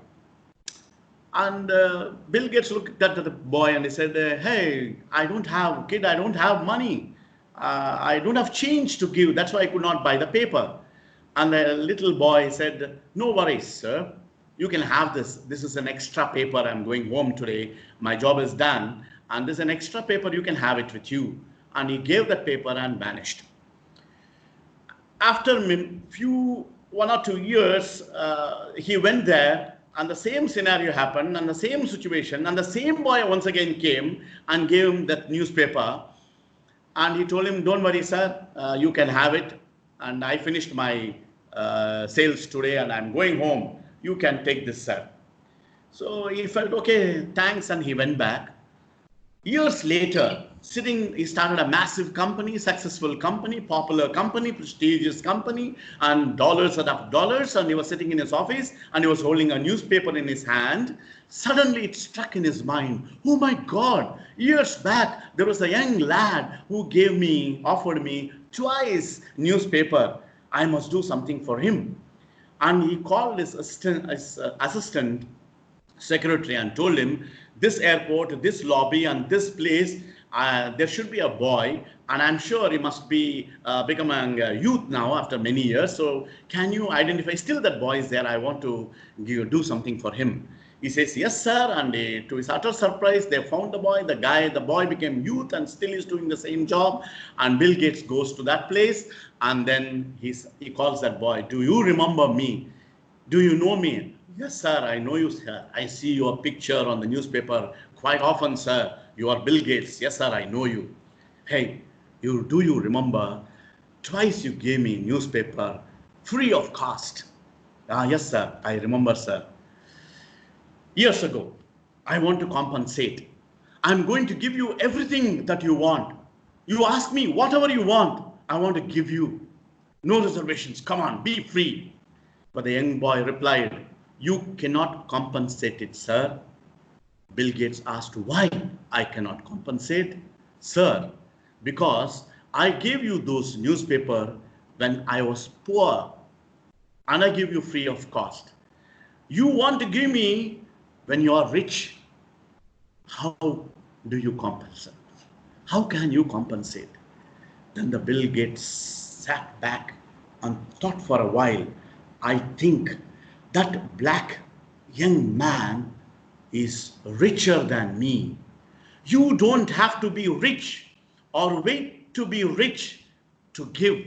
And Bill Gates looked at the boy and he said, hey, I don't have money. I don't have change to give. That's why I could not buy the paper. And the little boy said, no worries, sir. You can have this. This is an extra paper. I'm going home today. My job is done. And there's an extra paper. You can have it with you. And he gave that paper and vanished. After 1 or 2 years, he went there. And the same scenario happened, and the same situation, and the same boy once again came and gave him that newspaper. And he told him, don't worry, sir, you can have it. And I finished my sales today and I'm going home. You can take this, sir. So he felt, okay, thanks, and he went back. Years later, he started a massive company, successful company, popular company, prestigious company, and dollars and dollars. And he was sitting in his office and he was holding a newspaper in his hand. Suddenly it struck in his mind, oh my God, years back, there was a young lad who offered me twice newspaper. I must do something for him. And he called his assistant secretary and told him, this airport, this lobby, and this place, there should be a boy, and I'm sure he must be becoming a youth now after many years. So can you identify, still that boy is there, I want to do something for him. He says, yes, sir. And to his utter surprise, they found the boy. The boy became youth and still is doing the same job. And Bill Gates goes to that place. And then he calls that boy, do you remember me? Do you know me? Yes, sir, I know you, sir. I see your picture on the newspaper quite often, sir. You are Bill Gates. Yes, sir, I know you. Hey, do you remember twice you gave me newspaper free of cost? Yes, sir, I remember, sir. Years ago, I want to compensate. I'm going to give you everything that you want. You ask me whatever you want, I want to give you. No reservations, come on, be free. But the young boy replied, you cannot compensate it, sir. Bill Gates asked, why I cannot compensate? Sir, because I gave you those newspaper when I was poor, and I give you free of cost. You want to give me when you are rich. How do you compensate? How can you compensate? Then the Bill Gates sat back and thought for a while. I think that black young man is richer than me. You don't have to be rich or wait to be rich to give.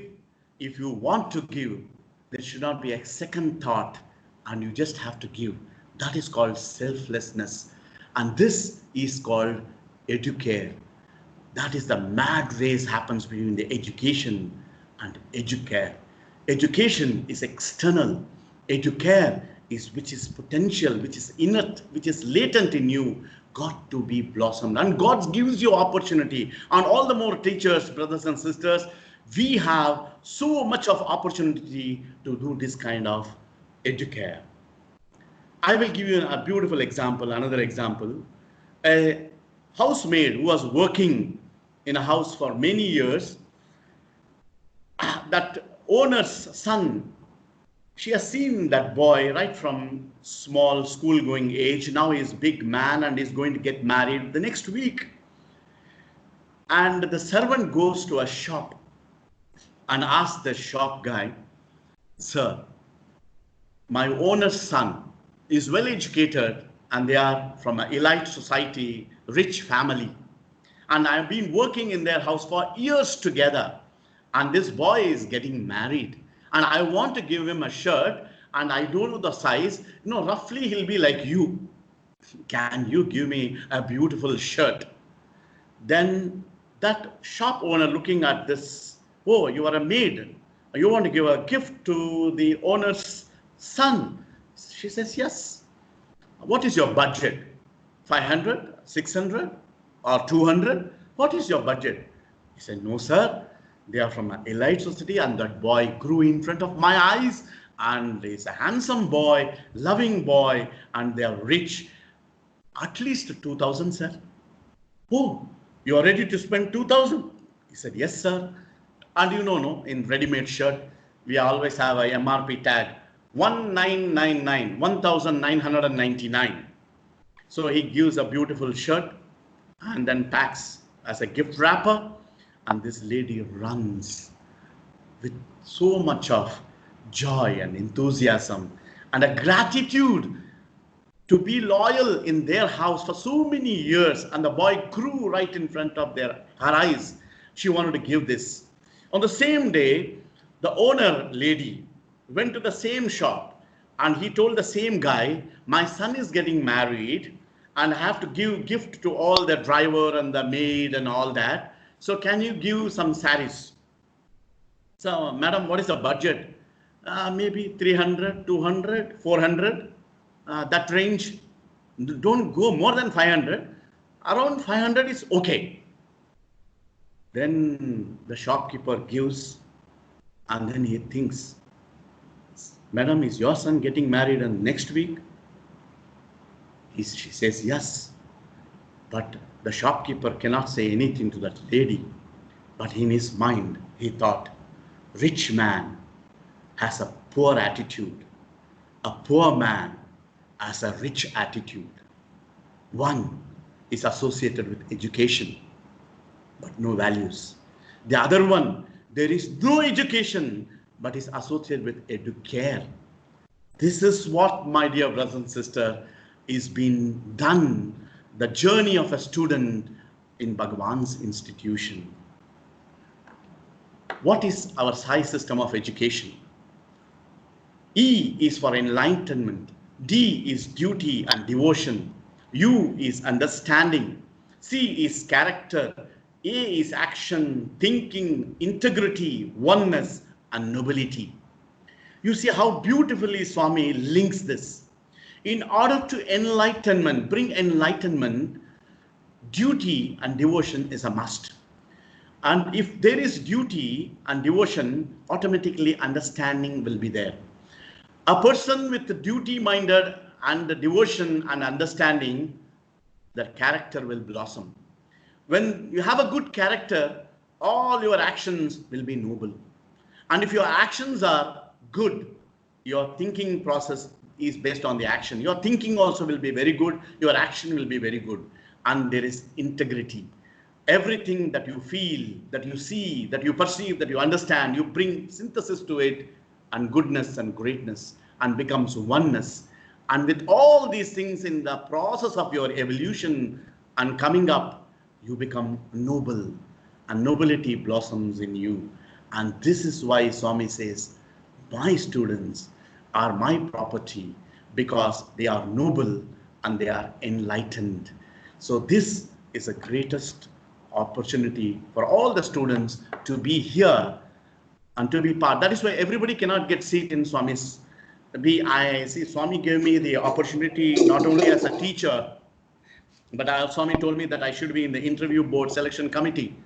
If you want to give, there should not be a second thought, and you just have to give. That is called selflessness. And this is called EDUCARE. That is the mad race happens between the education and EDUCARE. Education is external. EDUCARE is which is potential, which is inert, which is latent in you, got to be blossomed. And God gives you opportunity. And all the more teachers, brothers and sisters, we have so much of opportunity to do this kind of EDUCARE. I will give you a beautiful example, another example. A housemaid who was working in a house for many years, that owner's son, she has seen that boy right from small school going age. Now he is big man and is going to get married the next week. And the servant goes to a shop and asks the shop guy, sir, my owner's son is well educated and they are from an elite society, rich family. And I've been working in their house for years together. And this boy is getting married. And I want to give him a shirt and I don't know the size. Roughly he'll be like you. Can you give me a beautiful shirt? Then that shop owner looking at this, oh, you are a maid. You want to give a gift to the owner's son. She says, yes. What is your budget? 500, 600 or 200? What is your budget? He said, no, sir. They are from an elite society and that boy grew in front of my eyes and he's a handsome boy, loving boy, and they are rich. At least 2,000, sir. Oh, you are ready to spend 2,000? He said, yes, sir. And in ready-made shirt, we always have a MRP tag, 1999, 1,999. So he gives a beautiful shirt and then packs as a gift wrapper. And this lady runs with so much of joy and enthusiasm and a gratitude to be loyal in their house for so many years. And the boy grew right in front of her eyes. She wanted to give this. On the same day, the owner lady went to the same shop and he told the same guy, my son is getting married and I have to give gift to all the driver and the maid and all that. So can you give some saris? So, madam, what is the budget? Maybe 300, 200, 400, that range. Don't go more than 500. Around 500 is okay. Then the shopkeeper gives and then he thinks, madam, is your son getting married next week? She says, yes. But the shopkeeper cannot say anything to that lady. But in his mind, he thought, rich man has a poor attitude. A poor man has a rich attitude. One is associated with education, but no values. The other one, there is no education, but is associated with EDUCARE. This is what, my dear brothers and sisters, is being done, the journey of a student in Bhagwan's institution. What is our Sai system of education? E is for enlightenment. D is duty and devotion. U is understanding. C is character. A is action, thinking, integrity, oneness, and nobility. You see how beautifully Swami links this. In order to enlightenment, bring enlightenment, duty and devotion is a must. And if there is duty and devotion, automatically understanding will be there. A person with the duty minded and the devotion and understanding, that character will blossom. When you have a good character, all your actions will be noble. And if your actions are good, your thinking process is based on the action. Your thinking also will be very good. Your action will be very good. And there is integrity. Everything that you feel, that you see, that you perceive, that you understand, you bring synthesis to it, and goodness and greatness, and becomes oneness. And with all these things in the process of your evolution and coming up, you become noble, and nobility blossoms in you. And this is why Swami says, my students are my property, because they are noble and they are enlightened. So this is the greatest opportunity for all the students to be here and to be part. That is why everybody cannot get seat in Swami's. I see Swami gave me the opportunity not only as a teacher, but Swami told me that I should be in the interview board selection committee.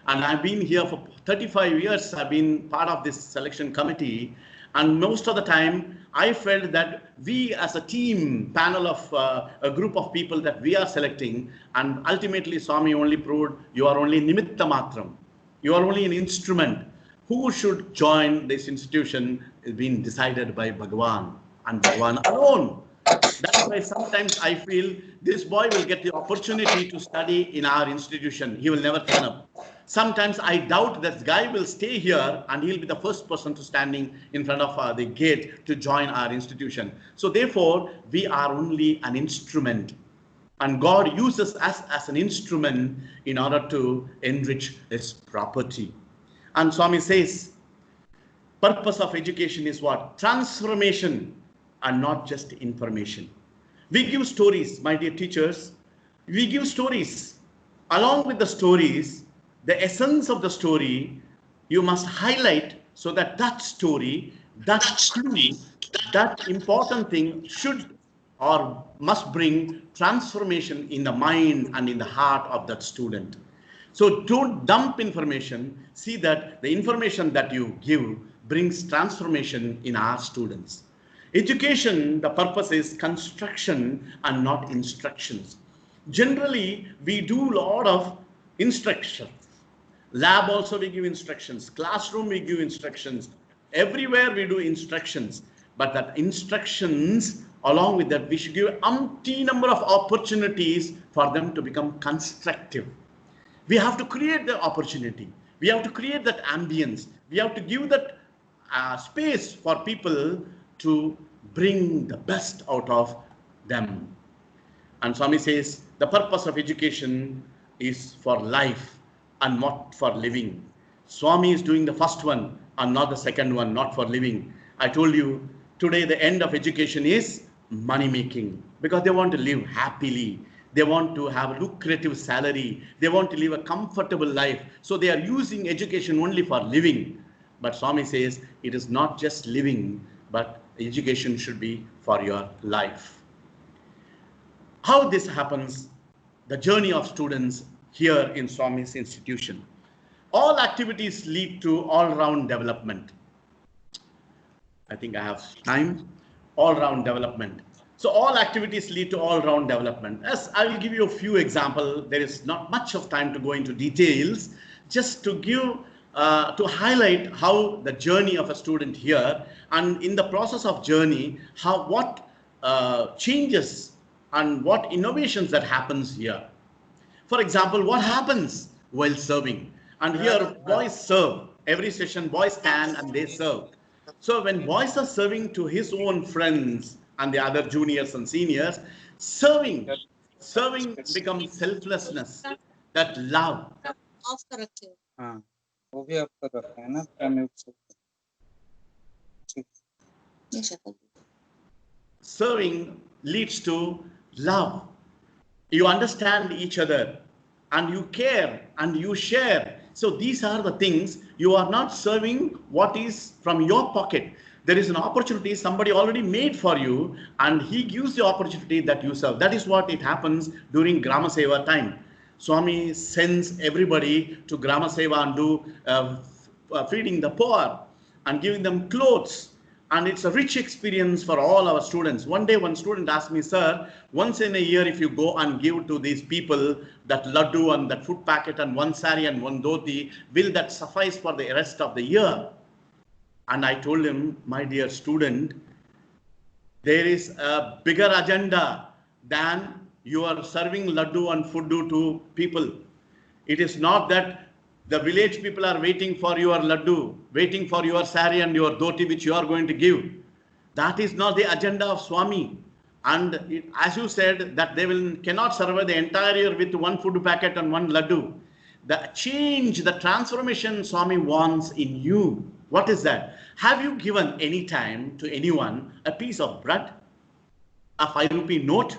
And I've been here for 35 years. I've been part of this selection committee. And most of the time, I felt that we as a team, panel of a group of people that we are selecting, and ultimately Swami only proved you are only nimitta matram. You are only an instrument. Who should join this institution is being decided by Bhagavan and Bhagavan alone. That's why sometimes I feel this boy will get the opportunity to study in our institution. He will never turn up. Sometimes I doubt that guy will stay here and he'll be the first person to standing in front of the gate to join our institution. So therefore, we are only an instrument. And God uses us as an instrument in order to enrich His property. And Swami says, purpose of education is what? Transformation, and not just information. We give stories, my dear teachers. We give stories. Along with the stories, the essence of the story, you must highlight so that that story, that clue, that important thing should or must bring transformation in the mind and in the heart of that student. So don't dump information. See that the information that you give brings transformation in our students. Education, the purpose is construction and not instructions. Generally, we do a lot of instruction. Lab also we give instructions. Classroom we give instructions. Everywhere we do instructions. But that instructions, along with that, we should give umpteen number of opportunities for them to become constructive. We have to create the opportunity. We have to create that ambience. We have to give that space for people to bring the best out of them. And Swami says, the purpose of education is for life and not for living. Swami is doing the first one and not the second one, not for living. I told you, today the end of education is money making, because they want to live happily. They want to have a lucrative salary. They want to live a comfortable life. So they are using education only for living. But Swami says it is not just living, but education should be for your life. How this happens, the journey of students here in Swami's institution. All activities lead to all-round development. I think I have time. All-round development. So all activities lead to all-round development. As I will give you a few examples, there is not much of time to go into details, just to give, to highlight how the journey of a student here, and in the process of journey, what changes and what innovations that happens here. For example, what happens while serving? And here boys serve. Every session boys stand and they serve. So when boys are serving to his own friends and the other juniors and seniors, serving becomes selflessness, that love. Serving leads to love. You understand each other and you care and you share. So these are the things. You are not serving what is from your pocket. There is an opportunity somebody already made for you, and he gives the opportunity that you serve. That is what it happens during Grama Seva time. Swami sends everybody to Grama Seva and do feeding the poor and giving them clothes. And it's a rich experience for all our students. One day, one student asked me, sir, once in a year, if you go and give to these people that laddu and that food packet and one sari and one dhoti, will that suffice for the rest of the year? And I told him, my dear student, there is a bigger agenda than you are serving laddu and fuddu to people. It is not that the village people are waiting for your laddu, waiting for your sari and your dhoti which you are going to give. That is not the agenda of Swami. And as you said, that they cannot survive the entire year with one food packet and one laddu. The change, the transformation Swami wants in you. What is that? Have you given any time to anyone a piece of bread? A 5 rupee note?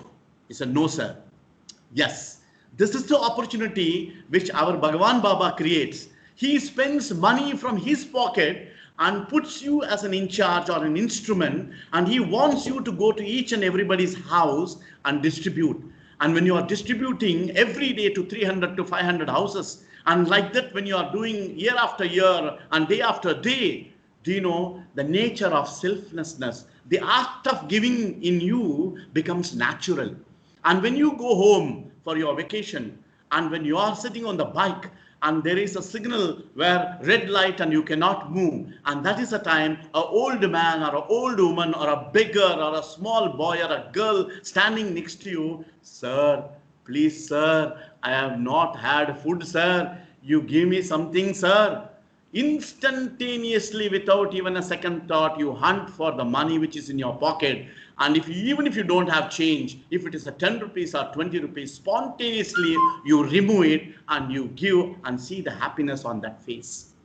It's a no, sir. Yes. This is the opportunity which our Bhagavan Baba creates. He spends money from his pocket and puts you as an in charge or an instrument, and he wants you to go to each and everybody's house and distribute. And when you are distributing every day to 300 to 500 houses, and like that when you are doing year after year and day after day, do you know the nature of selflessness, the act of giving in you becomes natural. And when you go home for your vacation, and when you are sitting on the bike and there is a signal where red light and you cannot move, and that is a time an old man or an old woman or a beggar or a small boy or a girl standing next to you, sir, please sir, I have not had food, sir, you give me something, sir. Instantaneously, without even a second thought, you hunt for the money which is in your pocket. And even if you don't have change, if it is a 10 rupees or 20 rupees, spontaneously you remove it and you give and see the happiness on that face.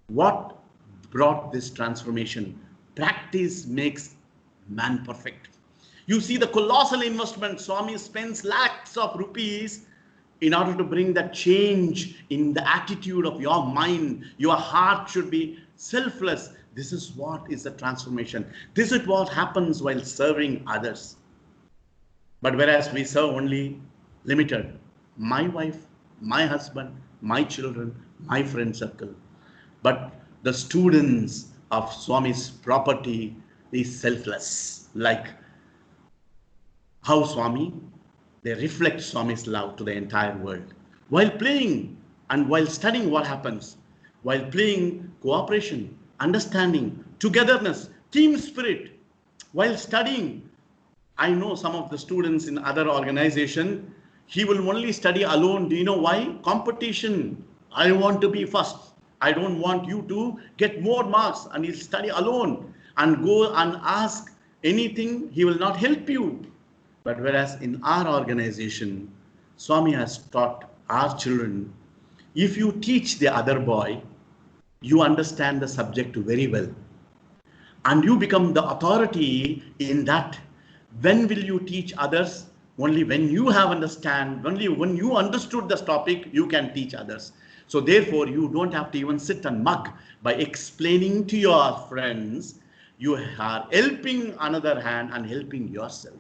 What brought this transformation? Practice makes man perfect. You see the colossal investment. Swami spends lakhs of rupees in order to bring that change in the attitude of your mind. Your heart should be selfless. This is what is the transformation. This is what happens while serving others. But whereas we serve only limited, my wife, my husband, my children, my friend circle. But the students of Swami's property is selfless. Like how Swami, they reflect Swami's love to the entire world. While playing and while studying, what happens? While playing, cooperation, understanding, togetherness, team spirit. While studying, I know some of the students in other organization, he will only study alone. Do you know why? Competition. I want to be first. I don't want you to get more marks, and he'll study alone and go and ask anything. He will not help you. But whereas in our organization, Swami has taught our children, if you teach the other boy, you understand the subject very well. And you become the authority in that. When will you teach others? Only when you have understand, only when you understood this topic, you can teach others. So therefore, you don't have to even sit and mug. By explaining to your friends, you are helping another hand and helping yourself.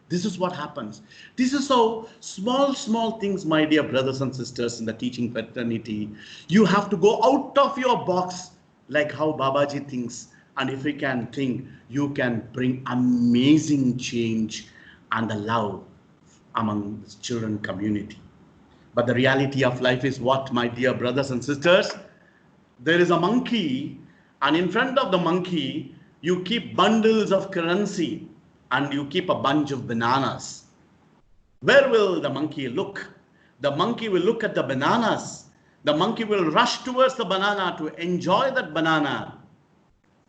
This is what happens. This is how small things, my dear brothers and sisters in the teaching fraternity. You have to go out of your box, like how Babaji thinks. And if we can think, you can bring amazing change and the love among the children community. But the reality of life is what, my dear brothers and sisters? There is a monkey, and in front of the monkey, you keep bundles of currency and you keep a bunch of bananas. Where will the monkey look? The monkey will look at the bananas. The monkey will rush towards the banana to enjoy that banana.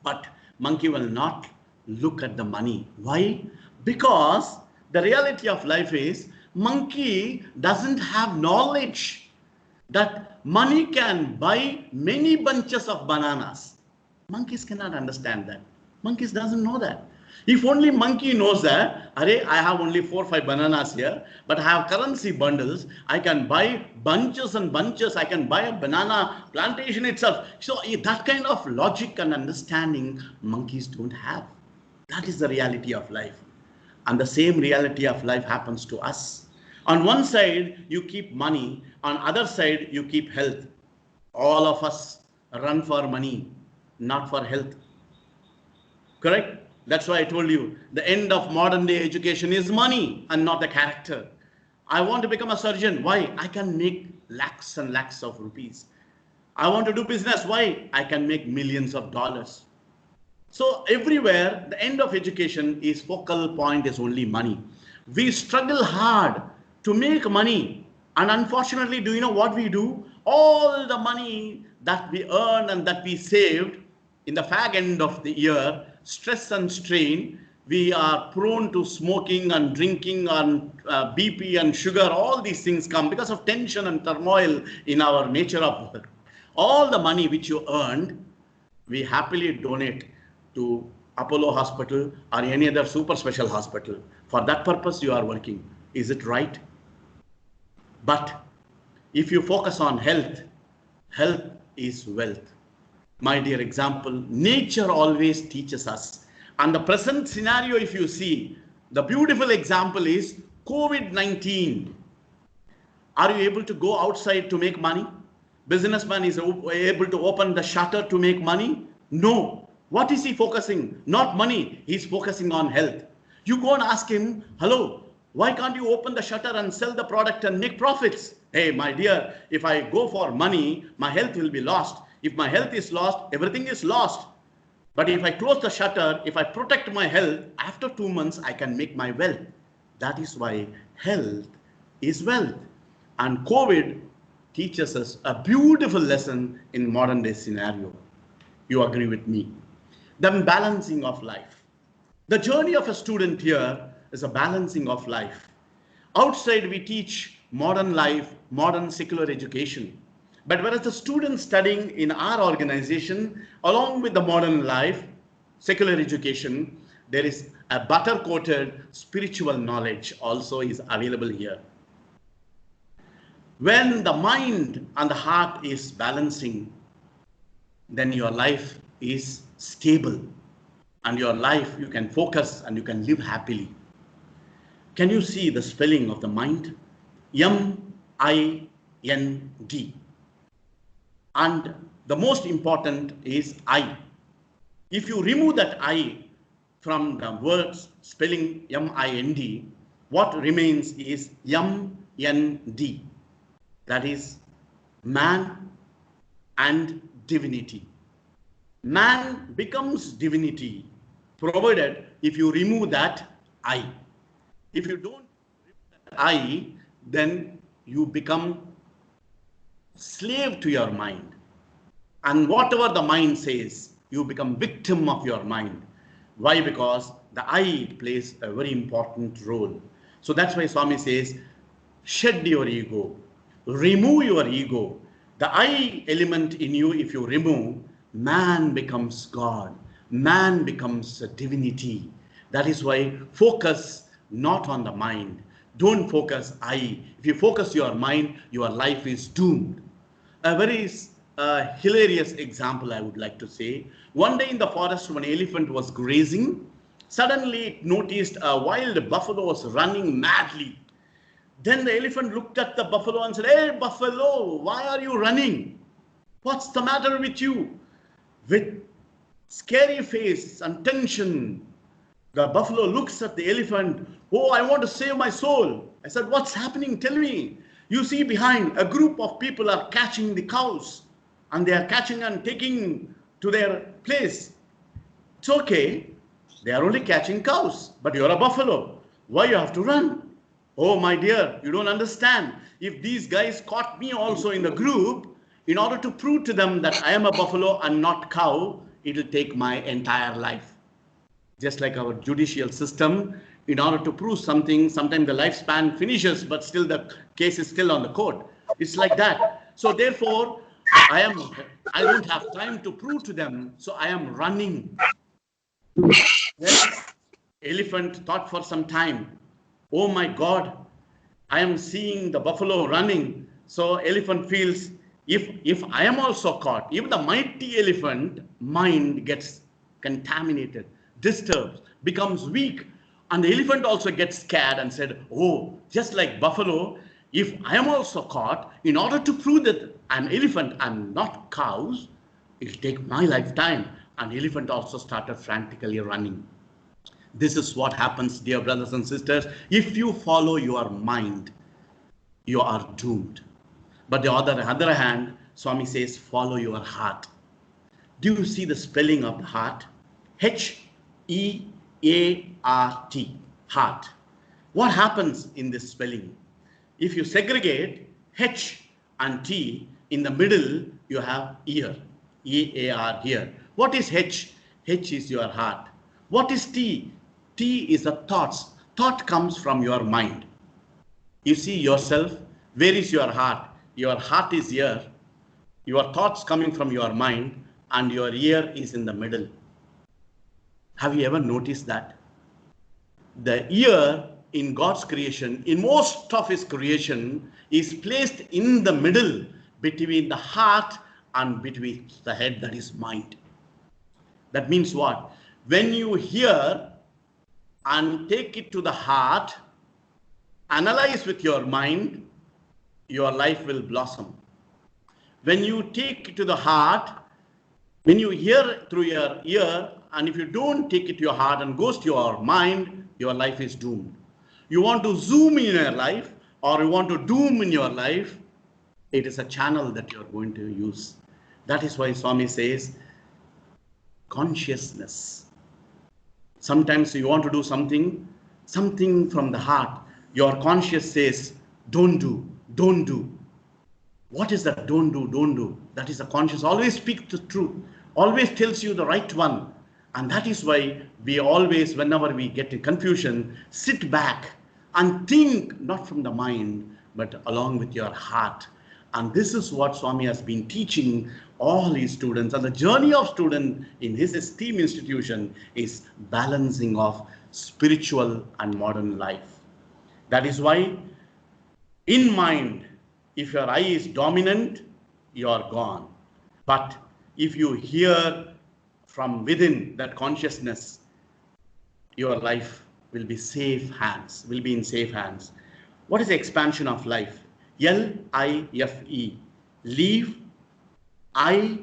But monkey will not look at the money. Why? Because the reality of life is monkey doesn't have knowledge that money can buy many bunches of bananas. Monkeys cannot understand that. Monkeys doesn't know that. If only monkey knows that, Array, I have only 4 or 5 bananas here, but I have currency bundles. I can buy bunches and bunches. I can buy a banana plantation itself. So that kind of logic and understanding monkeys don't have. That is the reality of life. And the same reality of life happens to us. On one side, you keep money. On other side, you keep health. All of us run for money, not for health. Correct? That's why I told you, the end of modern day education is money and not the character. I want to become a surgeon. Why? I can make lakhs and lakhs of rupees. I want to do business. Why? I can make millions of dollars. So everywhere, the end of education is focal point is only money. We struggle hard to make money. And unfortunately, do you know what we do? All the money that we earned and that we saved in the fag end of the year, stress and strain, we are prone to smoking and drinking and BP and sugar. All these things come because of tension and turmoil in our nature of work. All the money which you earned, we happily donate to Apollo Hospital or any other super special hospital. For that purpose, you are working. Is it right? But if you focus on health, health is wealth. My dear example, nature always teaches us. And the present scenario, if you see, the beautiful example is COVID-19. Are you able to go outside to make money? Businessman is able to open the shutter to make money? No. What is he focusing? Not money. He's focusing on health. You go and ask him, hello, why can't you open the shutter and sell the product and make profits? Hey, my dear, if I go for money, my health will be lost. If my health is lost, everything is lost. But if I close the shutter, if I protect my health, after 2 months, I can make my wealth. That is why health is wealth. And COVID teaches us a beautiful lesson in modern day scenario. You agree with me? The balancing of life. The journey of a student here is a balancing of life. Outside, we teach modern life, modern secular education. But whereas the students studying in our organization, along with the modern life, secular education, there is a butter-coated spiritual knowledge also is available here. When the mind and the heart is balancing, then your life is stable. And your life, you can focus and you can live happily. Can you see the spelling of the mind? M-I-N-D. And the most important is I. If you remove that I from the words spelling M-I-N-D, what remains is M-N-D. That is man and divinity. Man becomes divinity, provided if you remove that I. If you don't remove that I, then you become slave to your mind. And whatever the mind says, you become victim of your mind. Why? Because the I plays a very important role. So that's why Swami says, shed your ego, remove your ego. The I element in you, if you remove, man becomes God. Man becomes a divinity. That is why focus not on the mind. Don't focus I. If you focus your mind, your life is doomed. A very hilarious example I would like to say. One day in the forest, when an elephant was grazing, suddenly it noticed a wild buffalo was running madly. Then the elephant looked at the buffalo and said, "Hey, buffalo, why are you running? What's the matter with you?" With scary face and tension, the buffalo looks at the elephant. "Oh, I want to save my soul." I said, "What's happening? Tell me." "You see behind, a group of people are catching the cows and they are catching and taking to their place." "It's okay. They are only catching cows, but you're a buffalo. Why you have to run?" "Oh, my dear, you don't understand. If these guys caught me also in the group, in order to prove to them that I am a buffalo and not cow, it will take my entire life." Just like our judicial system, in order to prove something, sometimes the lifespan finishes, but still the case is still on the court. It's like that. So therefore, I don't have time to prove to them, so I am running. Then Elephant thought for some time, oh my God, I am seeing the buffalo running. So elephant feels, if I am also caught, if the mighty elephant mind gets contaminated, disturbed, becomes weak, and the elephant also gets scared and said, oh, just like buffalo, if I am also caught, in order to prove that I'm elephant, I'm not cows, it'll take my lifetime. And elephant also started frantically running. This is what happens, dear brothers and sisters. If you follow your mind, you are doomed. But the other hand, Swami says, follow your heart. Do you see the spelling of the heart? H-E-A-R-T, heart. What happens in this spelling? If you segregate H and T, in the middle you have ear, E-A-R here. What is H? H is your heart. What is T? T is the thoughts. Thought comes from your mind. You see yourself, where is your heart? Your heart is here. Your thoughts coming from your mind, and your ear is in the middle. Have you ever noticed that? The ear in God's creation, in most of his creation, is placed in the middle between the heart and between the head, that is mind. That means what? When you hear and take it to the heart, analyze with your mind, your life will blossom. When you take it to the heart, when you hear through your ear, and if you don't take it to your heart and goes to your mind, your life is doomed. You want to zoom in your life, or you want to doom in your life, it is a channel that you're going to use. That is why Swami says, consciousness. Sometimes you want to do something from the heart. Your conscience says, don't do, don't do. What is that don't do, don't do? That is the conscience. Always speak the truth. Always tells you the right one. And that is why we always, whenever we get in confusion, sit back and think, not from the mind, but along with your heart. And this is what Swami has been teaching all his students. And the journey of student in his esteemed institution is balancing of spiritual and modern life. That is why, in mind, if your eye is dominant, you are gone. But if you hear from within that consciousness, your life will be safe hands, will be in safe hands. What is the expansion of life? L-I-F-E, live I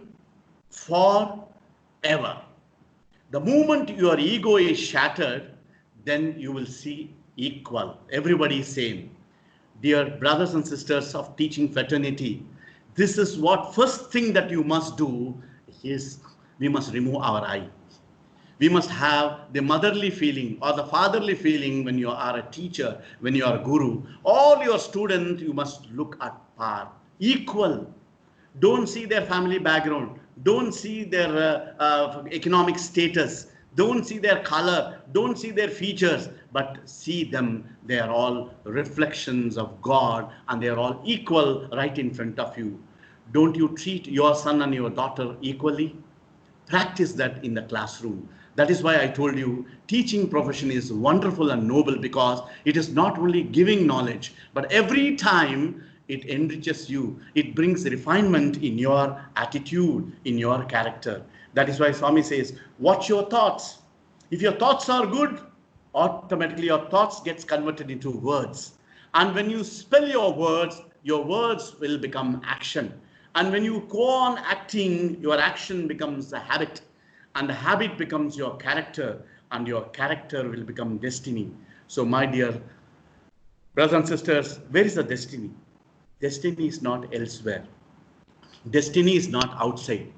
forever. The moment your ego is shattered, then you will see equal. Everybody is same. Dear brothers and sisters of teaching fraternity, this is what first thing that you must do is we must remove our eye. We must have the motherly feeling or the fatherly feeling when you are a teacher, when you are a guru. All your students, you must look at par, equal. Don't see their family background. Don't see their economic status. Don't see their color. Don't see their features. But see them. They are all reflections of God, and they are all equal right in front of you. Don't you treat your son and your daughter equally? Practice that in the classroom. That is why I told you, teaching profession is wonderful and noble, because it is not only giving knowledge, but every time it enriches you. It brings refinement in your attitude, in your character. That is why Swami says, watch your thoughts. If your thoughts are good, automatically your thoughts gets converted into words. And when you spell your words will become action. And when you go on acting, your action becomes a habit. And the habit becomes your character, and your character will become destiny. So my dear brothers and sisters, where is the destiny? Destiny is not elsewhere. Destiny is not outside.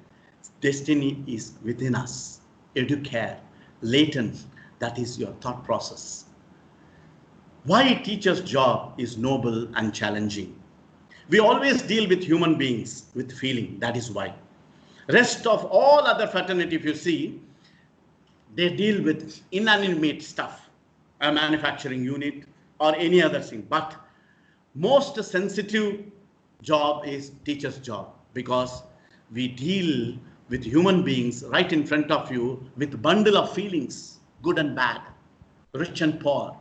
Destiny is within us. EDUCARE, latent, that is your thought process. Why a teacher's job is noble and challenging? We always deal with human beings with feeling, that is why. Rest of all other fraternity, if you see, they deal with inanimate stuff, a manufacturing unit or any other thing. But most sensitive job is teacher's job, because we deal with human beings right in front of you with a bundle of feelings, good and bad. rich and poor,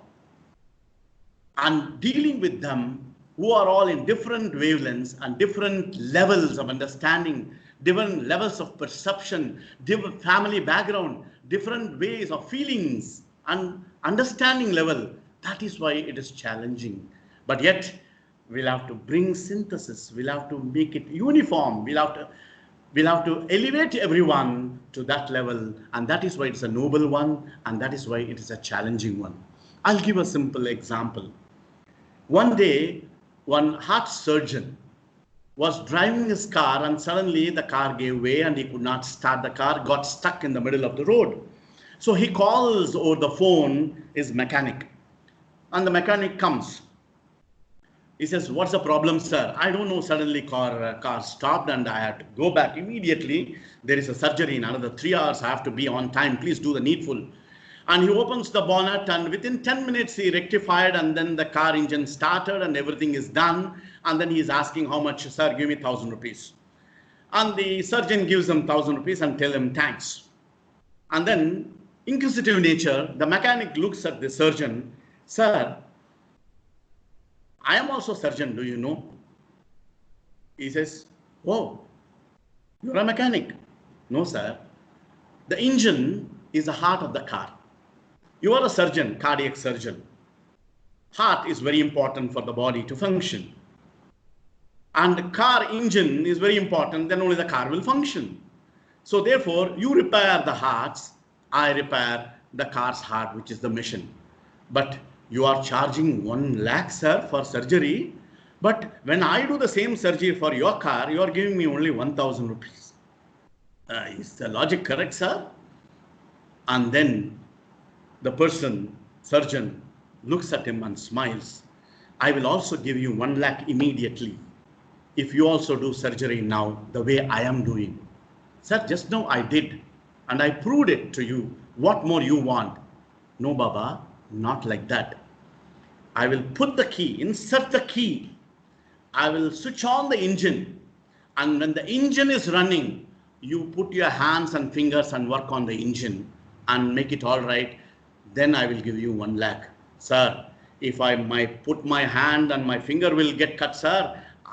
and dealing with them who are all in different wavelengths and different levels of understanding, different levels of perception, different family background, different ways of feelings and understanding level. That is why it is challenging. But yet, we'll have to bring synthesis, we'll have to make it uniform, we'll have to elevate everyone to that level, and that is why it's a noble one, and that is why it is a challenging one. I'll give a simple example. One day, one heart surgeon was driving his car, and suddenly the car gave way and he could not start the car, got stuck in the middle of the road. So he calls over the phone his mechanic, and the mechanic comes. He says, "What's the problem, sir?" "I don't know, suddenly car stopped and I had to go back immediately. There is a surgery in another 3 hours. I have to be on time. Please do the needful." And he opens the bonnet, and within 10 minutes he rectified, and then the car engine started and everything is done. And then he is asking, "How much, sir?" "Give me 1,000 rupees. And the surgeon gives him 1,000 rupees and tell him thanks. And then, inquisitive nature, the mechanic looks at the surgeon. "Sir, I am also a surgeon, do you know?" He says, "Oh, you're a mechanic." "No, sir. The engine is the heart of the car. You are a surgeon, cardiac surgeon. Heart is very important for the body to function. And the car engine is very important, then only the car will function. So therefore, you repair the hearts, I repair the car's heart, which is the mission. But you are charging 1 lakh, sir, for surgery. But when I do the same surgery for your car, you are giving me only 1,000 rupees. Is the logic correct, sir?" And then the person, surgeon, looks at him and smiles. "I will also give you 1 lakh immediately if you also do surgery now the way I am doing." "Sir, just now I did and I proved it to you. What more you want?" "No, Baba, not like that. I will put the key, insert the key. I will switch on the engine. And when the engine is running, you put your hands and fingers and work on the engine and make it all right. Then I will give you 1 lakh. Sir, if I might put my hand and my finger will get cut, sir,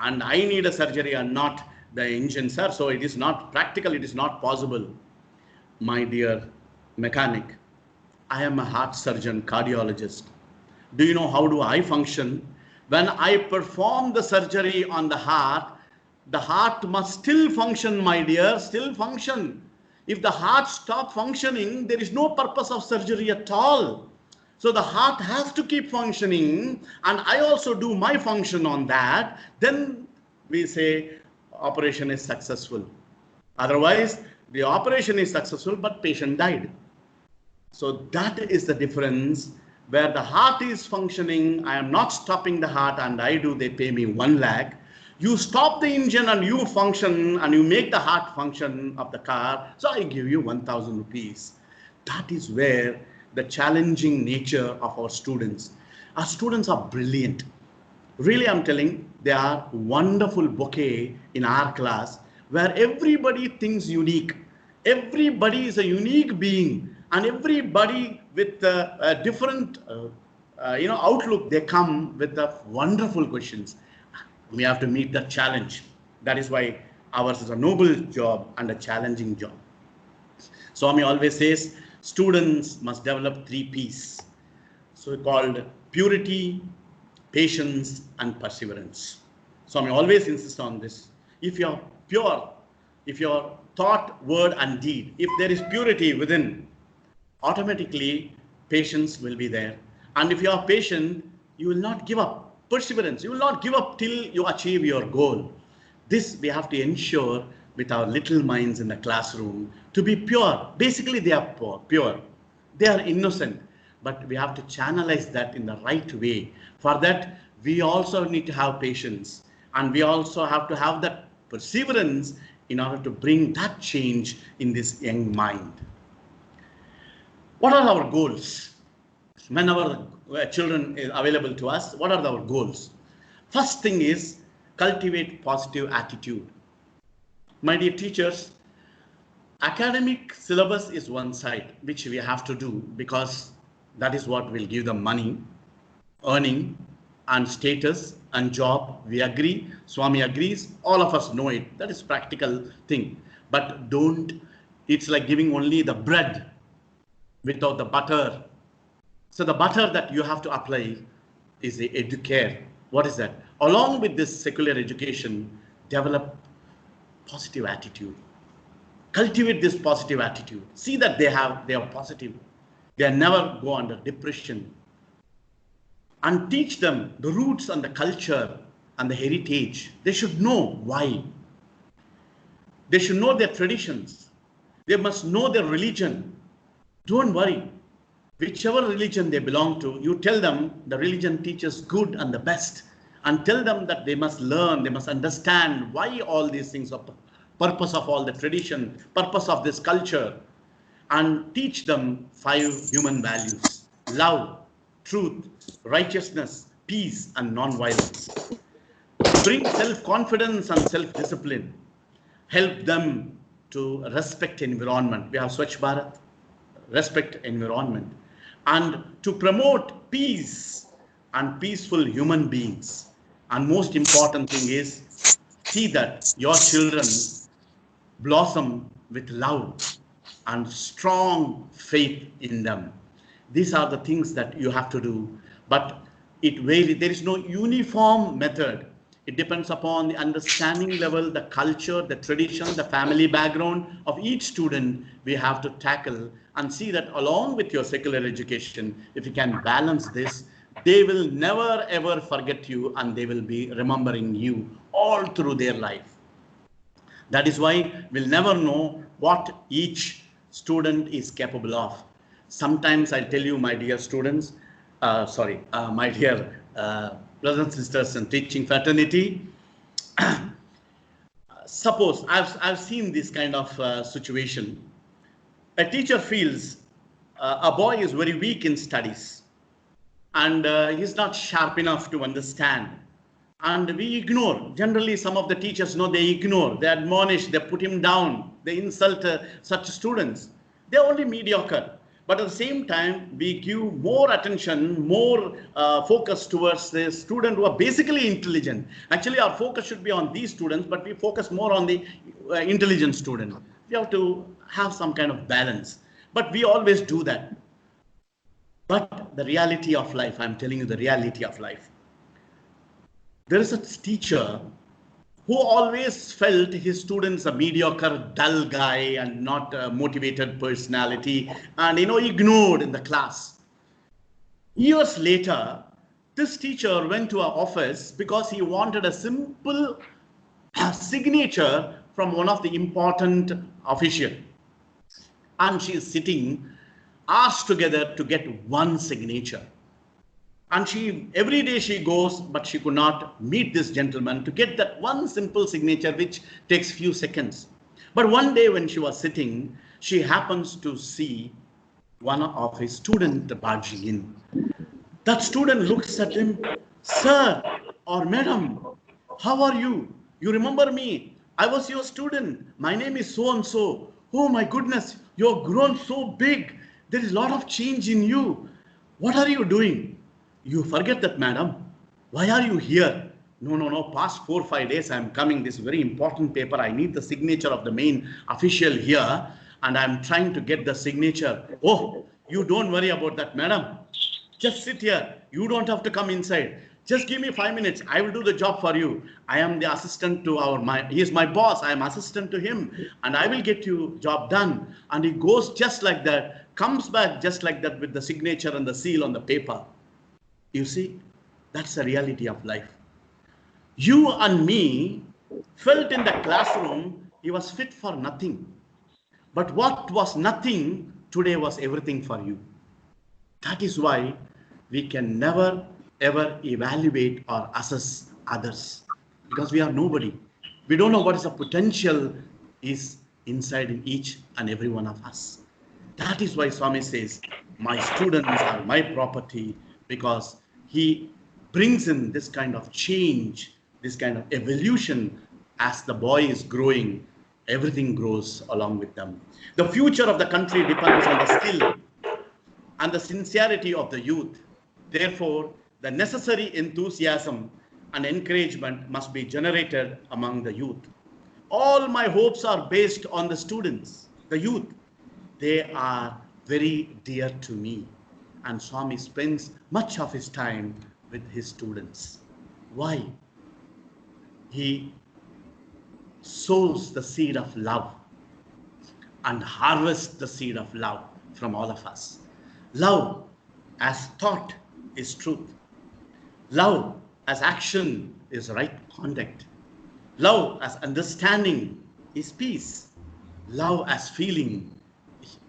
and I need a surgery and not the engine, sir. So it is not practical. It is not possible." My dear mechanic, I am a heart surgeon, cardiologist. Do you know how do I function? When I perform the surgery on the heart must still function, my dear, still function. If the heart stops functioning, there is no purpose of surgery at all. So the heart has to keep functioning, and I also do my function on that. Then we say operation is successful. Otherwise, the operation is successful, but patient died. So that is the difference. Where the heart is functioning, I am not stopping the heart, and I do, they pay me 1 lakh. You stop the engine and you function and you make the heart function of the car, so I give you 1,000 rupees. That is where the challenging nature of our students. Our students are brilliant. Really, I'm telling, they are wonderful bouquet in our class where everybody thinks unique. Everybody is a unique being, and everybody with a different outlook, they come with the wonderful questions. We have to meet the challenge. That is why ours is a noble job and a challenging job. Swami always says students must develop 3 P's. So called purity, patience, and perseverance. Swami always insists on this. If you're pure, if your thought, word, and deed, if there is purity within, automatically patience will be there. And if you are patient, you will not give up. Perseverance, you will not give up till you achieve your goal. This we have to ensure with our little minds in the classroom to be pure. Basically, they are pure. They are innocent, but we have to channelize that in the right way. For that, we also need to have patience, and we also have to have that perseverance in order to bring that change in this young mind. What are our goals? When our children is available to us, what are our goals? First thing is cultivate positive attitude. My dear teachers, academic syllabus is one side, which we have to do because That is what will give them money, earning, and status and job. We agree, Swami agrees, all of us know it. That is practical thing. But it's like giving only the bread without the butter. So the butter that you have to apply is the EDUCARE. What is that? Along with this secular education, develop positive attitude. Cultivate this positive attitude. See that they are positive. They never go under depression. And teach them the roots and the culture and the heritage. They should know why. They should know their traditions. They must know their religion. Don't worry. Whichever religion they belong to, you tell them the religion teaches good and the best. And tell them that they must learn, they must understand why all these things are, purpose of all the tradition, purpose of this culture. And teach them 5 human values: love, truth, righteousness, peace, and non-violence. Bring self-confidence and self-discipline. Help them to respect environment. We have Swachh Bharat, respect environment. And to promote peace and peaceful human beings. And most important thing is, see that your children blossom with love and strong faith in them. These are the things that you have to do. But there is no uniform method. It depends upon the understanding level, the culture, the tradition, the family background of each student we have to tackle, and see that along with your secular education, if you can balance this, they will never ever forget you and they will be remembering you all through their life. That is why we'll never know what each student is capable of. Sometimes I'll tell you, my dear students, my dear brothers and sisters in teaching fraternity, suppose I've seen this kind of situation. A teacher feels a boy is very weak in studies and he's not sharp enough to understand. And we ignore. Generally, some of the teachers know they ignore, they admonish, they put him down, they insult such students. They're only mediocre. But at the same time, we give more attention, more focus towards the students who are basically intelligent. Actually, our focus should be on these students, but we focus more on the intelligent student. We have to have some kind of balance. But we always do that. But the reality of life, I'm telling you the reality of life. There is a teacher who always felt his students a mediocre, dull guy and not a motivated personality, and ignored in the class. Years later, this teacher went to our office because he wanted a simple signature from one of the important officials. And she is sitting, asked together to get one signature. And every day she goes, but she could not meet this gentleman to get that one simple signature, which takes few seconds. But one day when she was sitting, she happens to see one of his students barging in. That student looks at him, "Sir or madam, how are you? You remember me? I was your student. My name is so-and-so. Oh my goodness, you've grown so big. There is a lot of change in you. What are you doing?" "You forget that, madam. Why are you here?" No. Past 4 or 5 days, I'm coming. This very important paper. I need the signature of the main official here. And I'm trying to get the signature. "Oh, you don't worry about that, madam. Just sit here. You don't have to come inside. Just give me 5 minutes. I will do the job for you. I am the assistant to he is my boss. I am assistant to him. And I will get you job done." And he goes just like that, comes back just like that with the signature and the seal on the paper. You see, that's the reality of life. You and me felt in the classroom he was fit for nothing. But what was nothing today was everything for you. That is why we can never ever evaluate or assess others, because we are nobody. We don't know what is the potential is inside in each and every one of us. That is why Swami says, "My students are my property," because he brings in this kind of change, this kind of evolution. As the boy is growing, everything grows along with them. The future of the country depends on the skill. and the sincerity of the youth. Therefore, the necessary enthusiasm and encouragement must be generated among the youth. All my hopes are based on the students, the youth. They are very dear to me. And Swami spends much of his time with his students. Why? He sows the seed of love and harvests the seed of love from all of us. Love as thought is truth. Love as action is right conduct. Love as understanding is peace. Love as feeling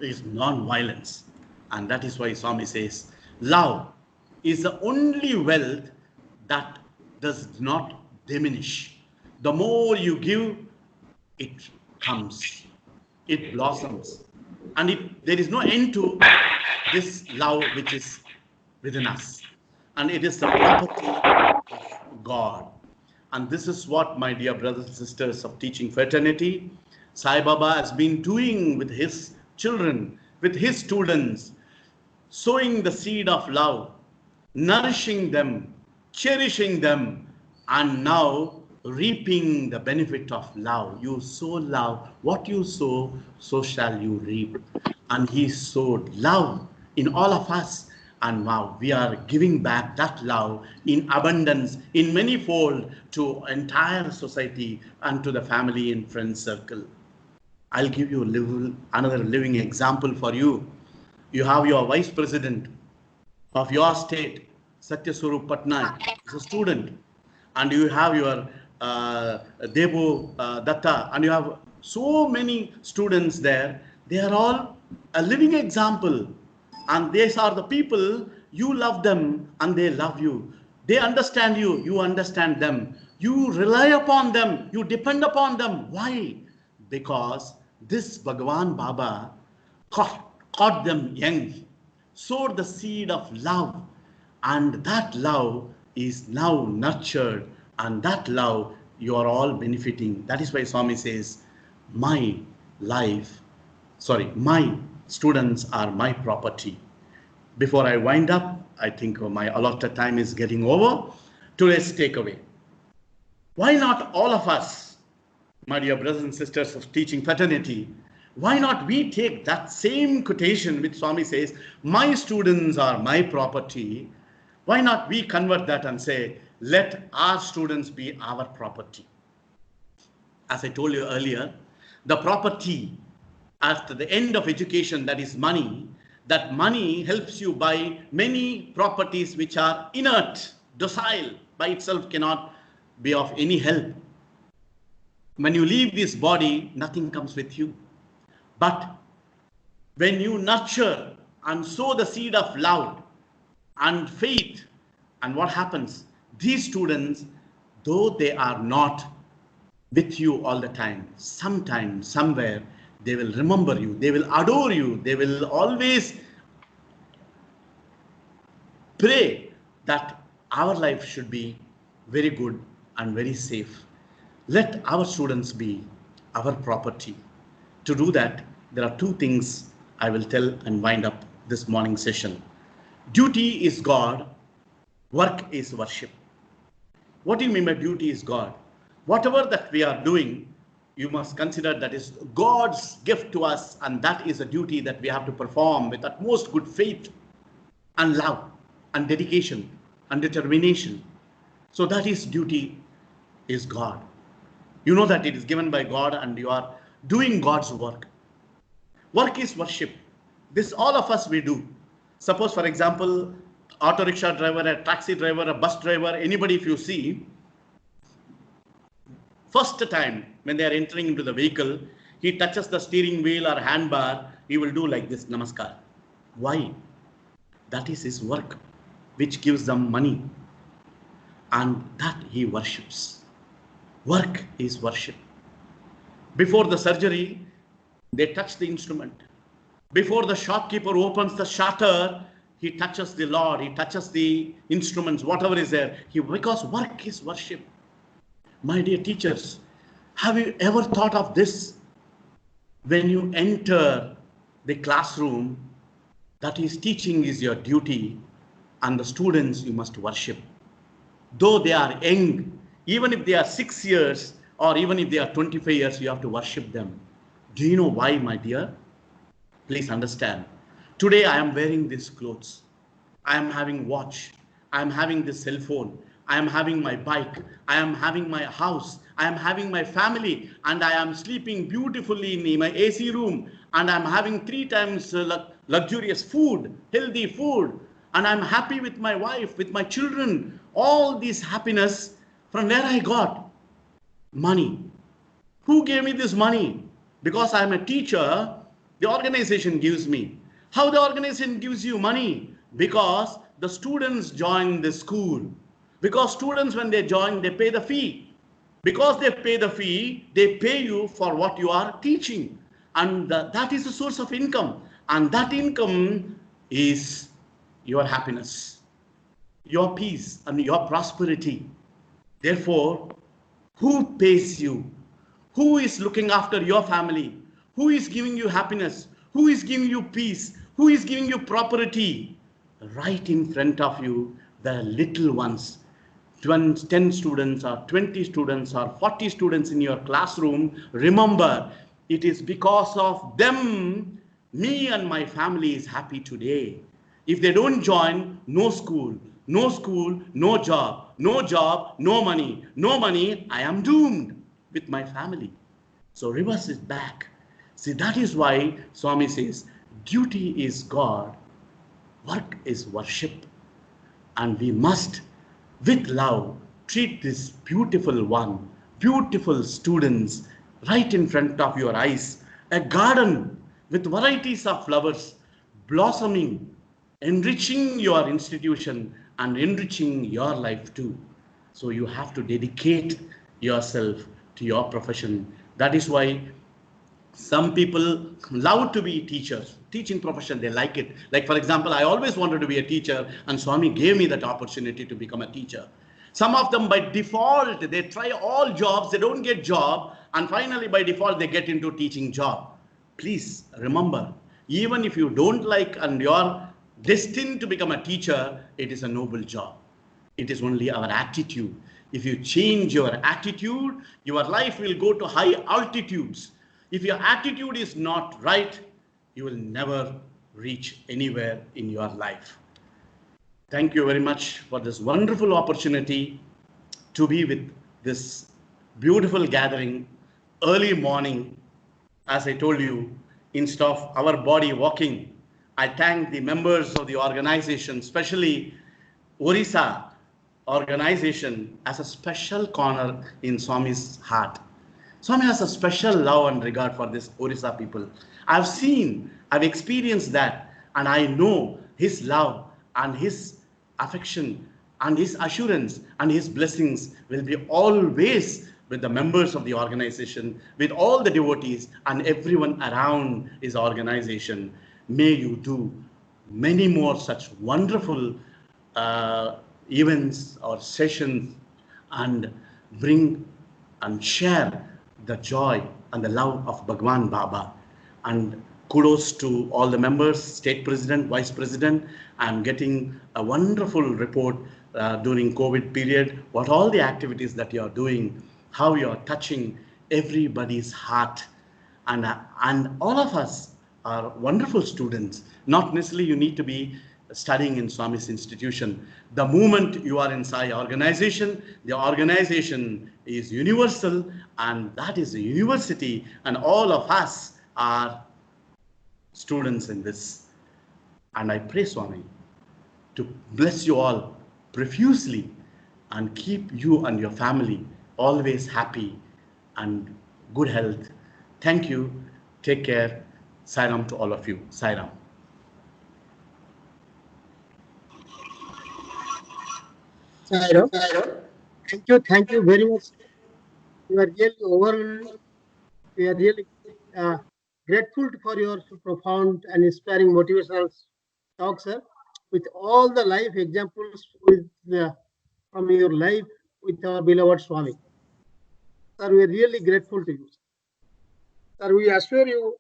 is non-violence. And that is why Swami says, love is the only wealth that does not diminish. The more you give, it comes, it blossoms. And there is no end to this love which is within us. And it is the property of God. And this is what, my dear brothers and sisters of teaching fraternity, Sai Baba has been doing with his children, with his students, sowing the seed of love, nourishing them, cherishing them, and now reaping the benefit of love. You sow love, what you sow, so shall you reap. And he sowed love in all of us. And now we are giving back that love in abundance, in manifold, to entire society and to the family and friend circle. I'll give you another living example for you. You have your vice president of your state, Satya Swarup Patnaik, is a student. And you have your Devo Datta, and you have so many students there. They are all a living example. And these are the people, you love them and they love you. They understand you, you understand them. You rely upon them, you depend upon them. Why? Because this Bhagavan Baba caught them young, sowed the seed of love, and that love is now nurtured, and that love you are all benefiting. That is why Swami says, my students are my property. Before I wind up, I think my allotted time is getting over. Today's takeaway. Why not all of us, my dear brothers and sisters of teaching fraternity, why not we take that same quotation which Swami says, my students are my property, why not we convert that and say, let our students be our property. As I told you earlier, the property after the end of education, that is money, that money helps you buy many properties which are inert, docile, by itself cannot be of any help. When you leave this body, nothing comes with you. But when you nurture and sow the seed of love and faith, and what happens? These students, though they are not with you all the time, sometime, somewhere, they will remember you, they will adore you, they will always pray that our life should be very good and very safe. Let our students be our property. To do that, there are two things I will tell and wind up this morning session. Duty is God, work is worship. What do you mean by duty is God? Whatever that we are doing, you must consider that is God's gift to us, and that is a duty that we have to perform with utmost good faith and love and dedication and determination. So that is duty is God. You know that it is given by God and you are doing God's work. Work is worship. This all of us we do. Suppose, for example, auto rickshaw driver, a taxi driver, a bus driver, anybody if you see, first time when they are entering into the vehicle, he touches the steering wheel or handbar, he will do like this, namaskar. Why? That is his work, which gives them money, and that he worships. Work is worship. Before the surgery, they touch the instrument. Before the shopkeeper opens the shutter, he touches the Lord, he touches the instruments, whatever is there. Because work is worship. My dear teachers, have you ever thought of this? When you enter the classroom, That is, teaching is your duty, and the students you must worship. Though they are young, even if they are 6 years or even if they are 25 years, you have to worship them. Do you know why, my dear? Please understand. Today I am wearing these clothes. I am having watch. I am having this cell phone. I am having my bike. I am having my house. I am having my family, and I am sleeping beautifully in my AC room, and I am having 3 times luxurious food, healthy food, and I am happy with my wife, with my children. All this happiness, from where I got? Money. Who gave me this money? Because I am a teacher, the organization gives me. How the organization gives you money? Because the students join the school. Because students, when they join, they pay the fee. Because they pay the fee, they pay you for what you are teaching. And that is the source of income. And that income is your happiness, your peace, and your prosperity. Therefore, who pays you? Who is looking after your family? Who is giving you happiness? Who is giving you peace? Who is giving you prosperity? Right in front of you, the little ones. 10 students or 20 students or 40 students in your classroom. Remember, it is because of them, me and my family is happy today. If they don't join, no school, no school, no job, no job, no money, no money, I am doomed with my family. So reverse it back. See, that is why Swami says, duty is God, work is worship. And we must, with love, treat this beautiful one, beautiful students, right in front of your eyes. A garden with varieties of flowers blossoming, enriching your institution and enriching your life too. So you have to dedicate yourself to your profession. That is why some people love to be teachers, teaching profession, they like it. Like, for example, I always wanted to be a teacher, and Swami gave me that opportunity to become a teacher. Some of them, by default, they try all jobs, they don't get job, and finally by default they get into teaching job. Please remember, even if you don't like and you're destined to become a teacher, it is a noble job. It is only our attitude. If you change your attitude, your life will go to high altitudes. If your attitude is not right, you will never reach anywhere in your life. Thank you very much for this wonderful opportunity to be with this beautiful gathering early morning. As I told you, instead of our body walking, I thank the members of the organization, especially Orissa organization, as a special corner in Swami's heart. Swami has a special love and regard for this Orissa people. I've experienced that, and I know his love and his affection and his assurance and his blessings will be always with the members of the organization, with all the devotees and everyone around his organization. May you do many more such wonderful events or sessions and bring and share the joy and the love of Bhagwan Baba. And kudos to all the members, state president, vice president. I'm getting a wonderful report during COVID period, what all the activities that you are doing, how you are touching everybody's heart. And all of us are wonderful students. Not necessarily you need to be studying in Swami's institution. The moment you are inside organization, the organization is universal, and that is a university, and all of us are students in this. And I pray Swami to bless you all profusely and keep you and your family always happy and good health. Thank you. Take care. Sairam to all of you. Sairam. Sairo, thank you very much. You are really overwhelming. We are really grateful for your profound and inspiring motivational talk, sir, with all the life examples from your life with our beloved Swami. Sir, we are really grateful to you. Sir, we assure you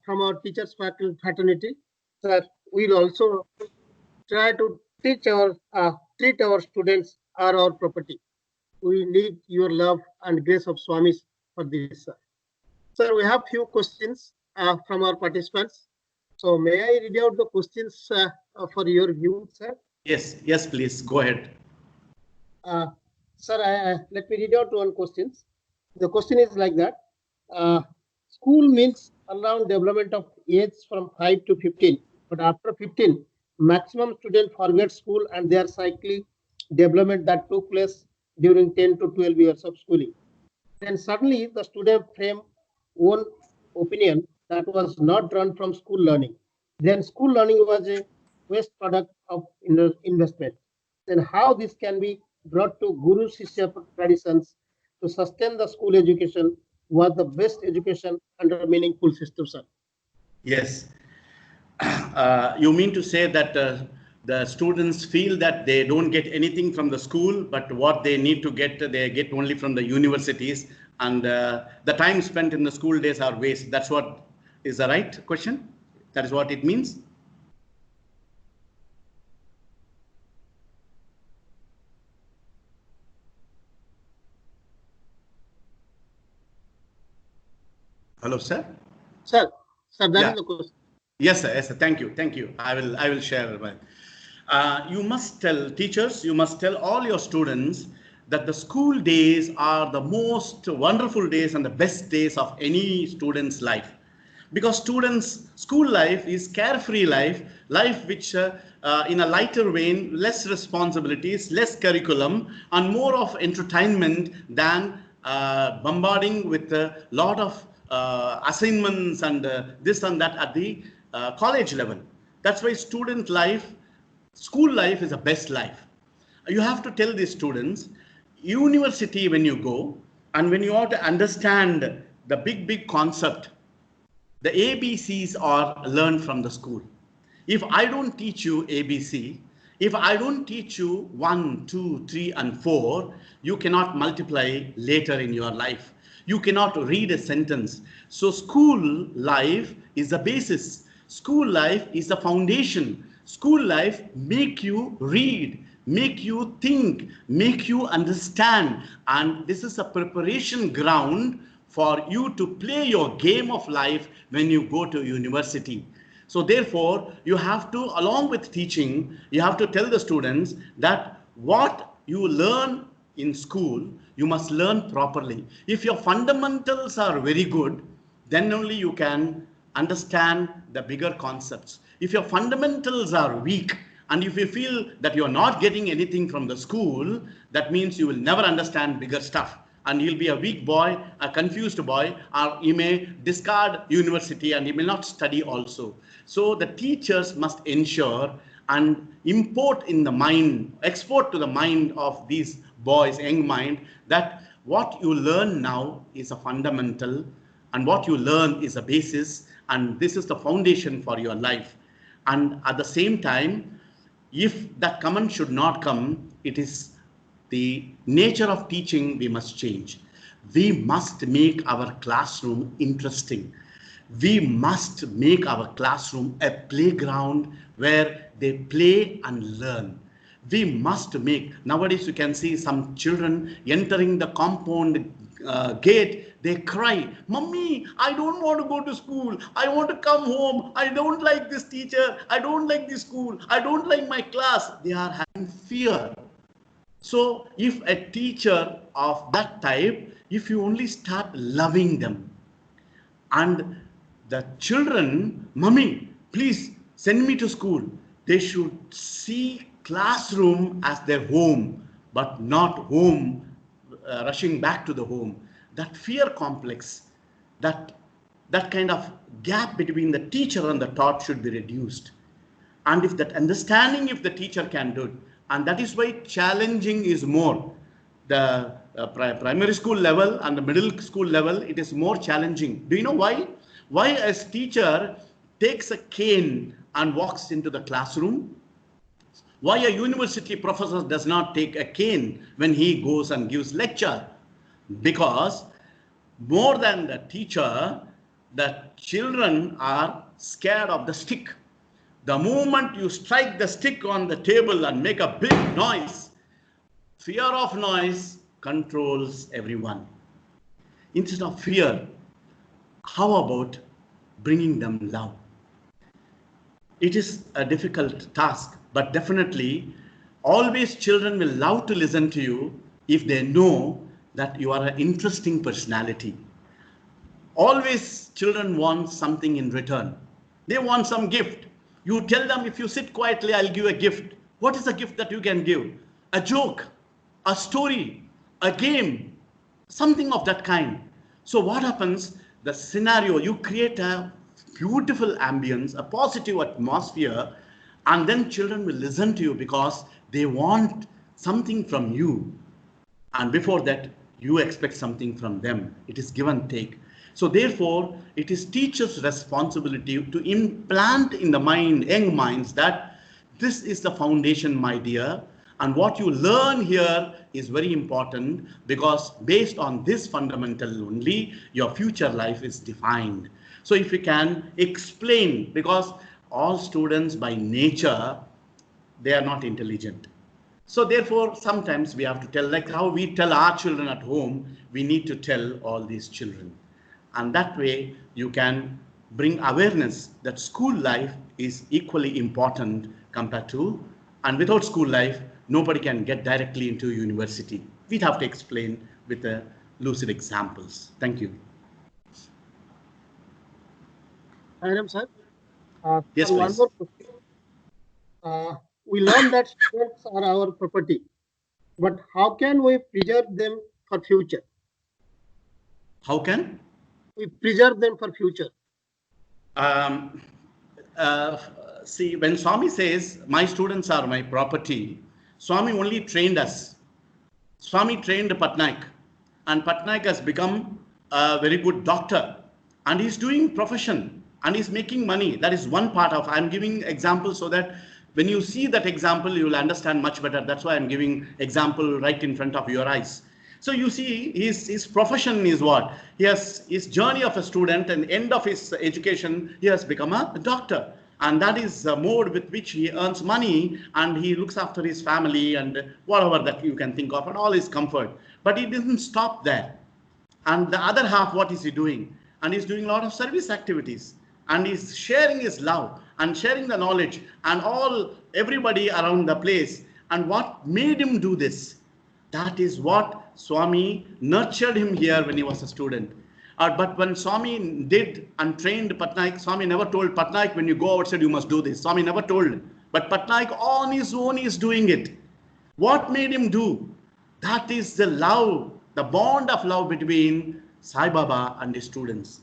from our teachers fraternity, sir, we'll also try to treat our students are our property. We need your love and grace of Swamis for this, sir. Sir, we have few questions from our participants. So may I read out the questions for your view, sir? Yes, yes, please go ahead. Sir, let me read out one question. The question is like that. School means around development of age from 5 to 15. But after 15, maximum student forget school and their cycling development that took place during 10 to 12 years of schooling. Then suddenly the student frame one opinion that was not drawn from school learning. Then school learning was a waste product of investment. Then how this can be brought to Guru Shishya traditions to sustain the school education was the best education under meaningful system, sir. Yes. You mean to say that the students feel that they don't get anything from the school, but what they need to get, they get only from the universities, and the time spent in the school days are waste. That's what is the right question? That is what it means? Hello, sir? Sir, that Yeah. is the question. Yes, sir. Yes, sir. Thank you. Thank you. I will share. You must tell teachers, you must tell all your students that the school days are the most wonderful days and the best days of any student's life. Because students' school life is carefree life which in a lighter vein, less responsibilities, less curriculum, and more of entertainment than bombarding with a lot of assignments and this and that at the college level. That's why school life is the best life. You have to tell these students, university when you go, and when you have to understand the big concept, the ABCs are learned from the school. If I don't teach you ABC, if I don't teach you 1, 2, 3, and 4, you cannot multiply later in your life. You cannot read a sentence. So school life is the basis. School life is the foundation. School life make you read, make you think, make you understand. And this is a preparation ground for you to play your game of life when you go to university. So therefore, you have to, along with teaching, you have to tell the students that what you learn in school, you must learn properly. If your fundamentals are very good, then only you can understand the bigger concepts. If your fundamentals are weak, and if you feel that you're not getting anything from the school, that means you will never understand bigger stuff. And you'll be a weak boy, a confused boy, or you may discard university and you may not study also. So the teachers must ensure and export to the mind of these boys, young mind, that what you learn now is a fundamental, and what you learn is a basis, and this is the foundation for your life. And at the same time, if that comment should not come, it is the nature of teaching we must change. We must make our classroom interesting. We must make our classroom a playground where they play and learn. We must make, nowadays you can see some children entering the compound gate, they cry, "Mummy, I don't want to go to school. I want to come home. I don't like this teacher. I don't like this school. I don't like my class." They are having fear. So if a teacher of that type, if you only start loving them, and the children, "Mummy, please send me to school," they should see classroom as their home, but not home rushing back to the home. That fear complex, that kind of gap between the teacher and the taught should be reduced. And if that understanding, if the teacher can do it, and that is why challenging is more. The primary school level and the middle school level, it is more challenging. Do you know why? Why a teacher takes a cane and walks into the classroom? Why a university professor does not take a cane when he goes and gives lecture? Because more than the teacher, the children are scared of the stick. The moment you strike the stick on the table and make a big noise, fear of noise controls everyone. Instead of fear, how about bringing them love? It is a difficult task, but definitely always children will love to listen to you if they know that you are an interesting personality. Always children want something in return. They want some gift. You tell them, if you sit quietly, I'll give a gift. What is the gift that you can give? A joke, a story, a game, something of that kind. So what happens? The scenario, you create a beautiful ambience, a positive atmosphere, and then children will listen to you because they want something from you. And before that, you expect something from them. It is give and take. So therefore, it is teachers' responsibility to implant in the mind, young minds, that this is the foundation, my dear, and what you learn here is very important, because based on this fundamental only, your future life is defined. So if you can explain, because all students by nature, they are not intelligent. So therefore, sometimes we have to tell, like how we tell our children at home, we need to tell all these children. And that way you can bring awareness that school life is equally important compared to, and without school life, nobody can get directly into university. We'd have to explain with lucid examples. Thank you. Madam, sir. Yes, One please. more question. We learn that students are our property, but how can we preserve them for future? How can we preserve them for future? See, when Swami says, my students are my property, Swami only trained us. Swami trained Patnaik, and Patnaik has become a very good doctor, and he's doing profession, and he's making money. That is one part of, I'm giving examples so that when you see that example, you will understand much better. That's why I'm giving example right in front of your eyes. So you see, his profession is what? He has his journey of a student, and end of his education, he has become a doctor. And that is the mode with which he earns money, and he looks after his family and whatever that you can think of, and all his comfort. But he didn't stop there. And the other half, what is he doing? And he's doing a lot of service activities. And he's sharing his love and sharing the knowledge and everybody around the place. And what made him do this? That is what Swami nurtured him here when he was a student. But when Swami did and trained Patnaik, Swami never told Patnaik, when you go outside, you must do this. Swami never told. But Patnaik on his own is doing it. What made him do? That is the love, the bond of love between Sai Baba and his students.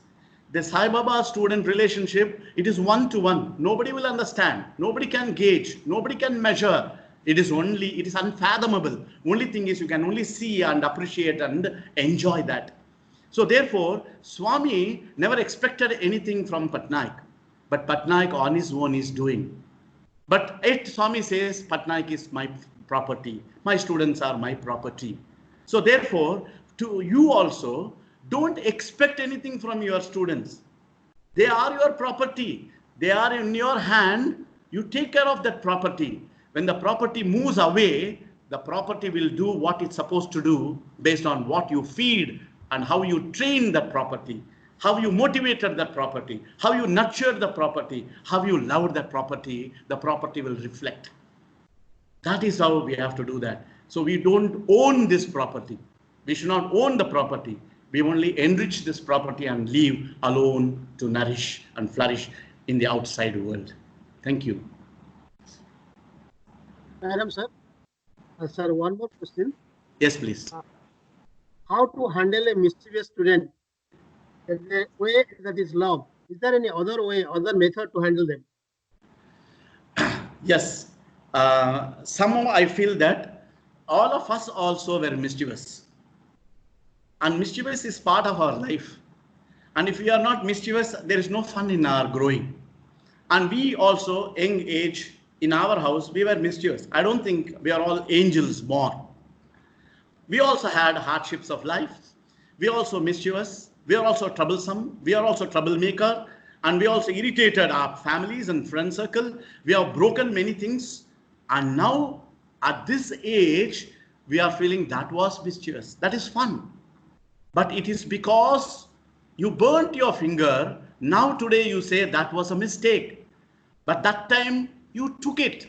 The Sai Baba student relationship, it is one-to-one. Nobody will understand. Nobody can gauge. Nobody can measure. It is unfathomable. Only thing is, you can only see and appreciate and enjoy that. So therefore, Swami never expected anything from Patnaik, but Patnaik on his own is doing. But yet Swami says, Patnaik is my property. My students are my property. So therefore, to you also, don't expect anything from your students. They are your property. They are in your hand. You take care of that property. When the property moves away, the property will do what it's supposed to do based on what you feed and how you train that property, how you motivated that property, how you nurtured the property, how you loved that property, the property will reflect. That is how we have to do that. So we don't own this property. We should not own the property. We only enrich this property and leave alone to nourish and flourish in the outside world. Thank you. Madam, sir. Sir, one more question. Yes, please. How to handle a mischievous student in a way that is love? Is there any other way, other method to handle them? Yes. Somehow I feel that all of us also were mischievous. And mischievous is part of our life. And if we are not mischievous, there is no fun in our growing. And we also, young age, in our house, we were mischievous. I don't think we are all angels born. We also had hardships of life. We are also mischievous. We are also troublesome. We are also troublemaker. and we also irritated our families and friend circle. We have broken many things, and now at this age we are feeling that was mischievous. That is fun, but it is because you burnt your finger. Now today you say that was a mistake, but that time you took it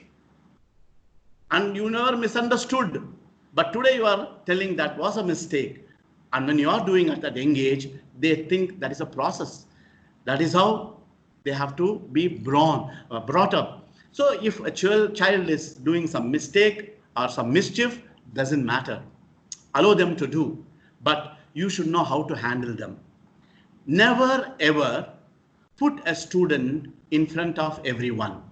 and you never misunderstood. But today you are telling that was a mistake. And when you are doing at that young age, they think that is a process. That is how they have to be brought up. So if a child is doing some mistake or some mischief, doesn't matter. Allow them to do. But you should know how to handle them. Never ever put a student in front of everyone.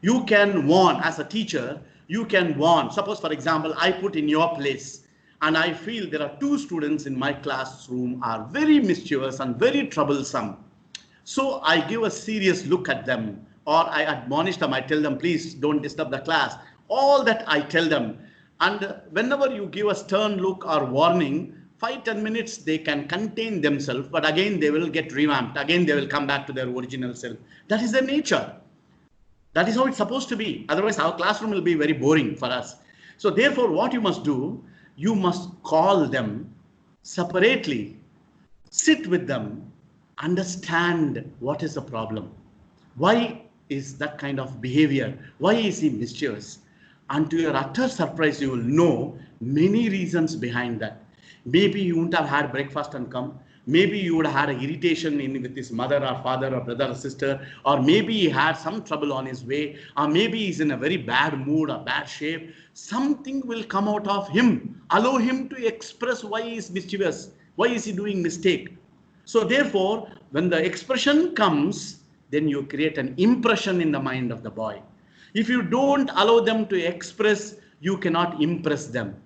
You can warn as a teacher, you can warn. Suppose, for example, I put in your place and I feel there are two students in my classroom are very mischievous and very troublesome. So I give a serious look at them, or I admonish them. I tell them, please don't disturb the class. All that I tell them. And whenever you give a stern look or warning, 5-10 minutes they can contain themselves, but again they will get revamped. Again they will come back to their original self. That is their nature. That is how it's supposed to be. Otherwise, our classroom will be very boring for us. So therefore, what you must do, you must call them separately, sit with them, understand what is the problem. Why is that kind of behavior? Why is he mischievous? And to your utter surprise, you will know many reasons behind that. Maybe you wouldn't have had breakfast and come. Maybe you would have had an irritation with his mother or father or brother or sister, or maybe he had some trouble on his way, or maybe he's in a very bad mood or bad shape. Something will come out of him. Allow him to express why he is mischievous. Why is he doing mistake? So therefore, when the expression comes, then you create an impression in the mind of the boy. If you don't allow them to express, you cannot impress them.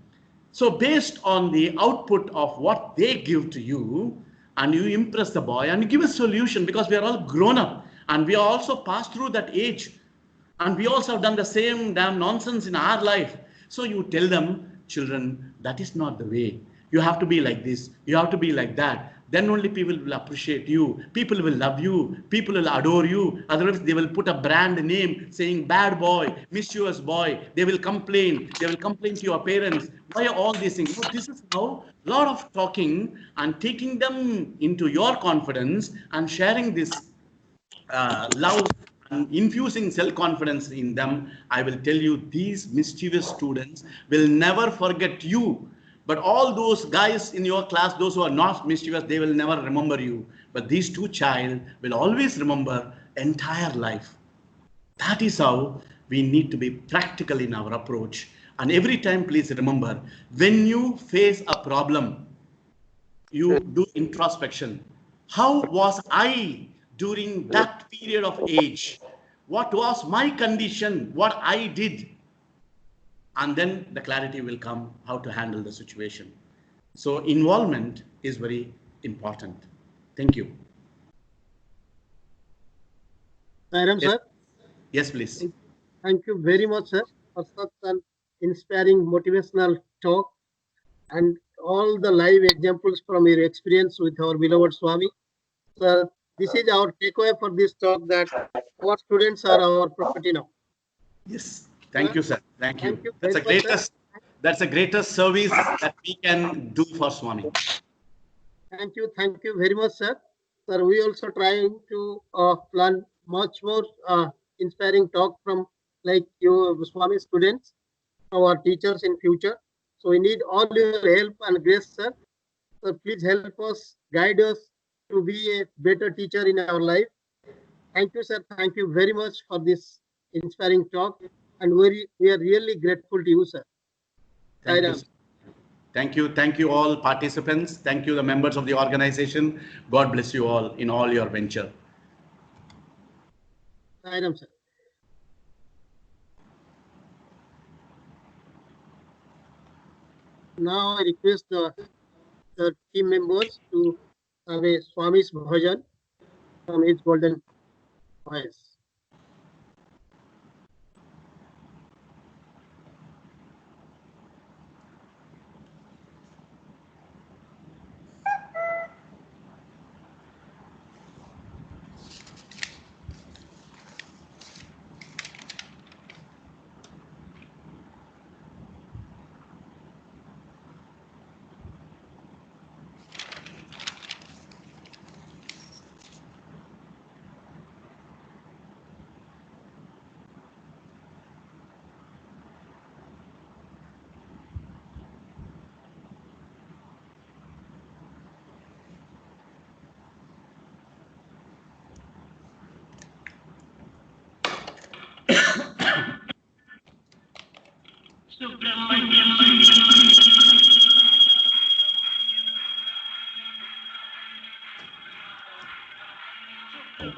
So based on the output of what they give to you, and you impress the boy and you give a solution, because we are all grown up and we are also passed through that age, and we also have done the same damn nonsense in our life. So you tell them, children, that is not the way. You have to be like this. You have to be like that. Then only people will appreciate you. People will love you. People will adore you. Otherwise, they will put a brand name saying bad boy, mischievous boy. They will complain. They will complain to your parents. Why are all these things? So this is how a lot of talking and taking them into your confidence and sharing this love and infusing self-confidence in them. I will tell you, these mischievous students will never forget you. But all those guys in your class, those who are not mischievous, they will never remember you. But these two child will always remember entire life. That is how we need to be practical in our approach. And every time, please remember, when you face a problem, you do introspection. How was I during that period of age? What was my condition? What I did? And then the clarity will come how to handle the situation. So involvement is very important. Thank you. Sairam, Yes, sir. yes, please. Thank you very much, sir, for such an inspiring motivational talk and all the live examples from your experience with our beloved Swami. Sir, this is our takeaway for this talk, that our students are our property now. Yes. Thank you, sir. Thank Thank you. you That's very the much, sir. greatest. That's the greatest service that we can do for Swami. Thank you very much, sir. Sir, we also trying to plan much more inspiring talk from like you, Swami students, our teachers in future. So we need all your help and grace, sir. So please help us, guide us to be a better teacher in our life. Thank you, sir. Thank you very much for this inspiring talk. And we are really grateful to you, sir. Thank you, Sairam. sir. Thank you. Thank you all participants. Thank you the members of the organization. God bless you all in all your venture. Sairam, sir. Now I request the team members to have a Swami's bhajan from his golden voice. शांति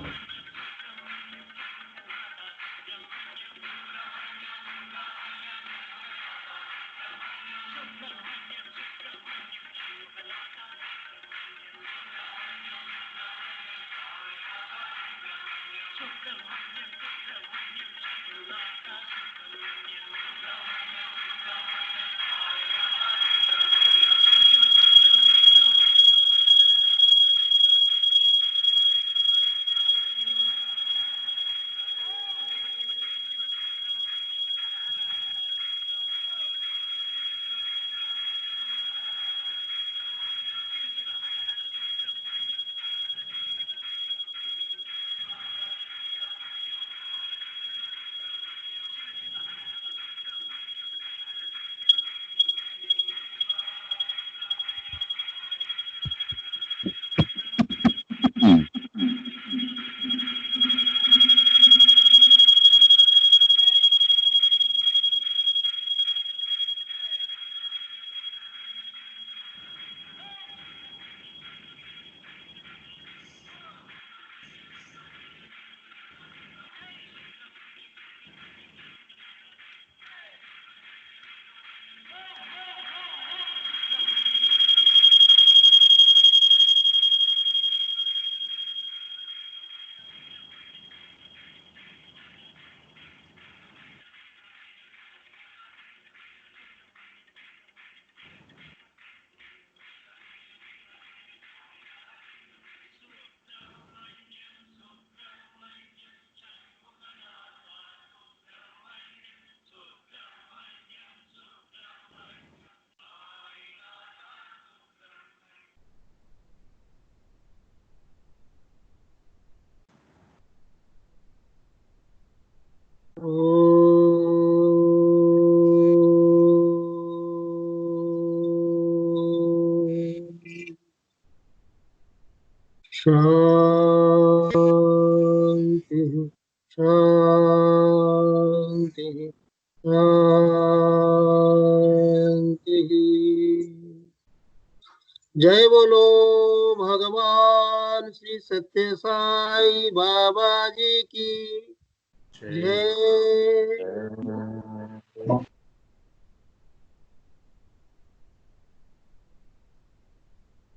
शांति शांति। जय बोलो भगवान श्री सत्य साई बाबा जी की जय।